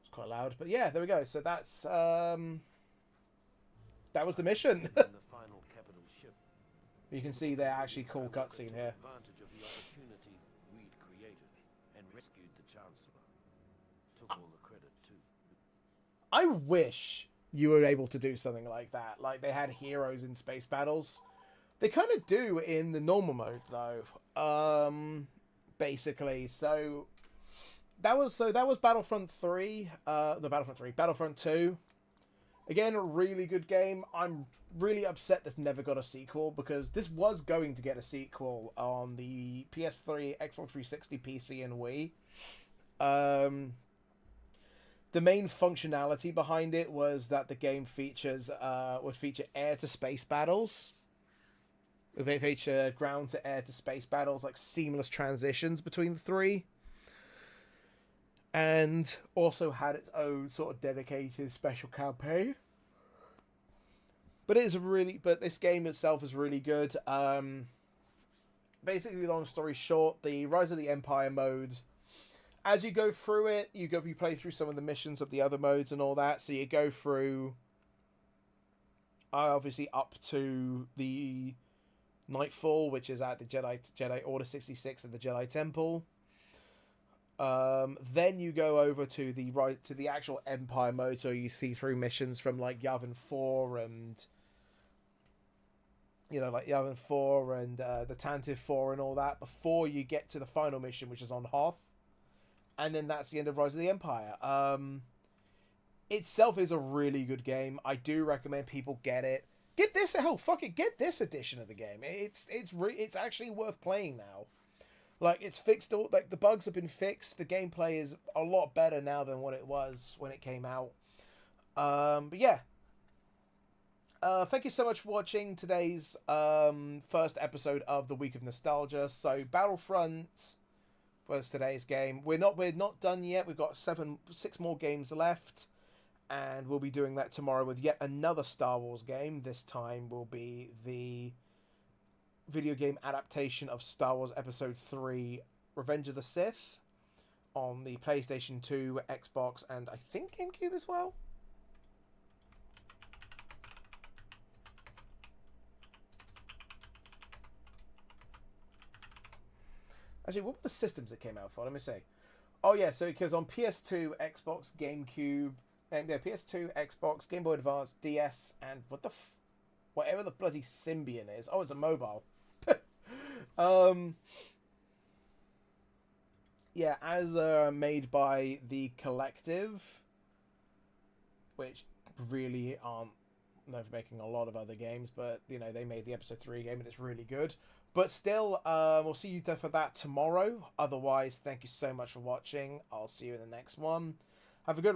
It's quite loud, but yeah, there we go. So that's that was the mission. The final capital ship. You can see they're actually cool cutscene here. Advantage of the opportunity we'd created and rescued the Chancellor. Took all the credit too. I wish you were able to do something like that. Like they had heroes in space battles. They kind of do in the normal mode though. Basically, so that was Battlefront 3, Battlefront 2. Again, a really good game. I'm really upset this never got a sequel because this was going to get a sequel on the PS3, Xbox 360, PC, and Wii. The main functionality behind it was that the game would feature air to space battles. They feature ground to air to space battles, like seamless transitions between the three. And also had its own sort of dedicated special campaign. But this game itself is really good. Basically, long story short, the Rise of the Empire mode, as you go through it, you play through some of the missions of the other modes and all that. So you go through, obviously up to the Nightfall, which is at the Jedi Order 66 at the Jedi Temple. Then you go over to the actual Empire mode, so you see through missions from like Yavin 4 and the Tantive 4 and all that before you get to the final mission, which is on Hoth, and then that's the end of Rise of the Empire. Itself is a really good game. I do recommend people get it. Get this, get this edition of the game. It's actually worth playing now. Like, it's fixed all, like, the bugs have been fixed. The gameplay is a lot better now than what it was when it came out. But yeah. Thank you so much for watching today's first episode of the Week of Nostalgia. So, Battlefront was today's game. We're not done yet. We've got 6 more games left. And we'll be doing that tomorrow with yet another Star Wars game. This time will be the video game adaptation of Star Wars Episode 3, Revenge of the Sith, on the PlayStation 2, Xbox, and I think GameCube as well. Actually, what were the systems it came out for? Let me see. Oh yeah, so because on PS2, Xbox, GameCube, PS2, Xbox, Game Boy Advance, DS, and whatever the bloody Symbian is. Oh, it's a mobile. Yeah, as made by the Collective, which really aren't known for making a lot of other games, but you know, they made the Episode 3 game and it's really good. But still, we'll see you there for that tomorrow. Otherwise, thank you so much for watching. I'll see you in the next one. Have a good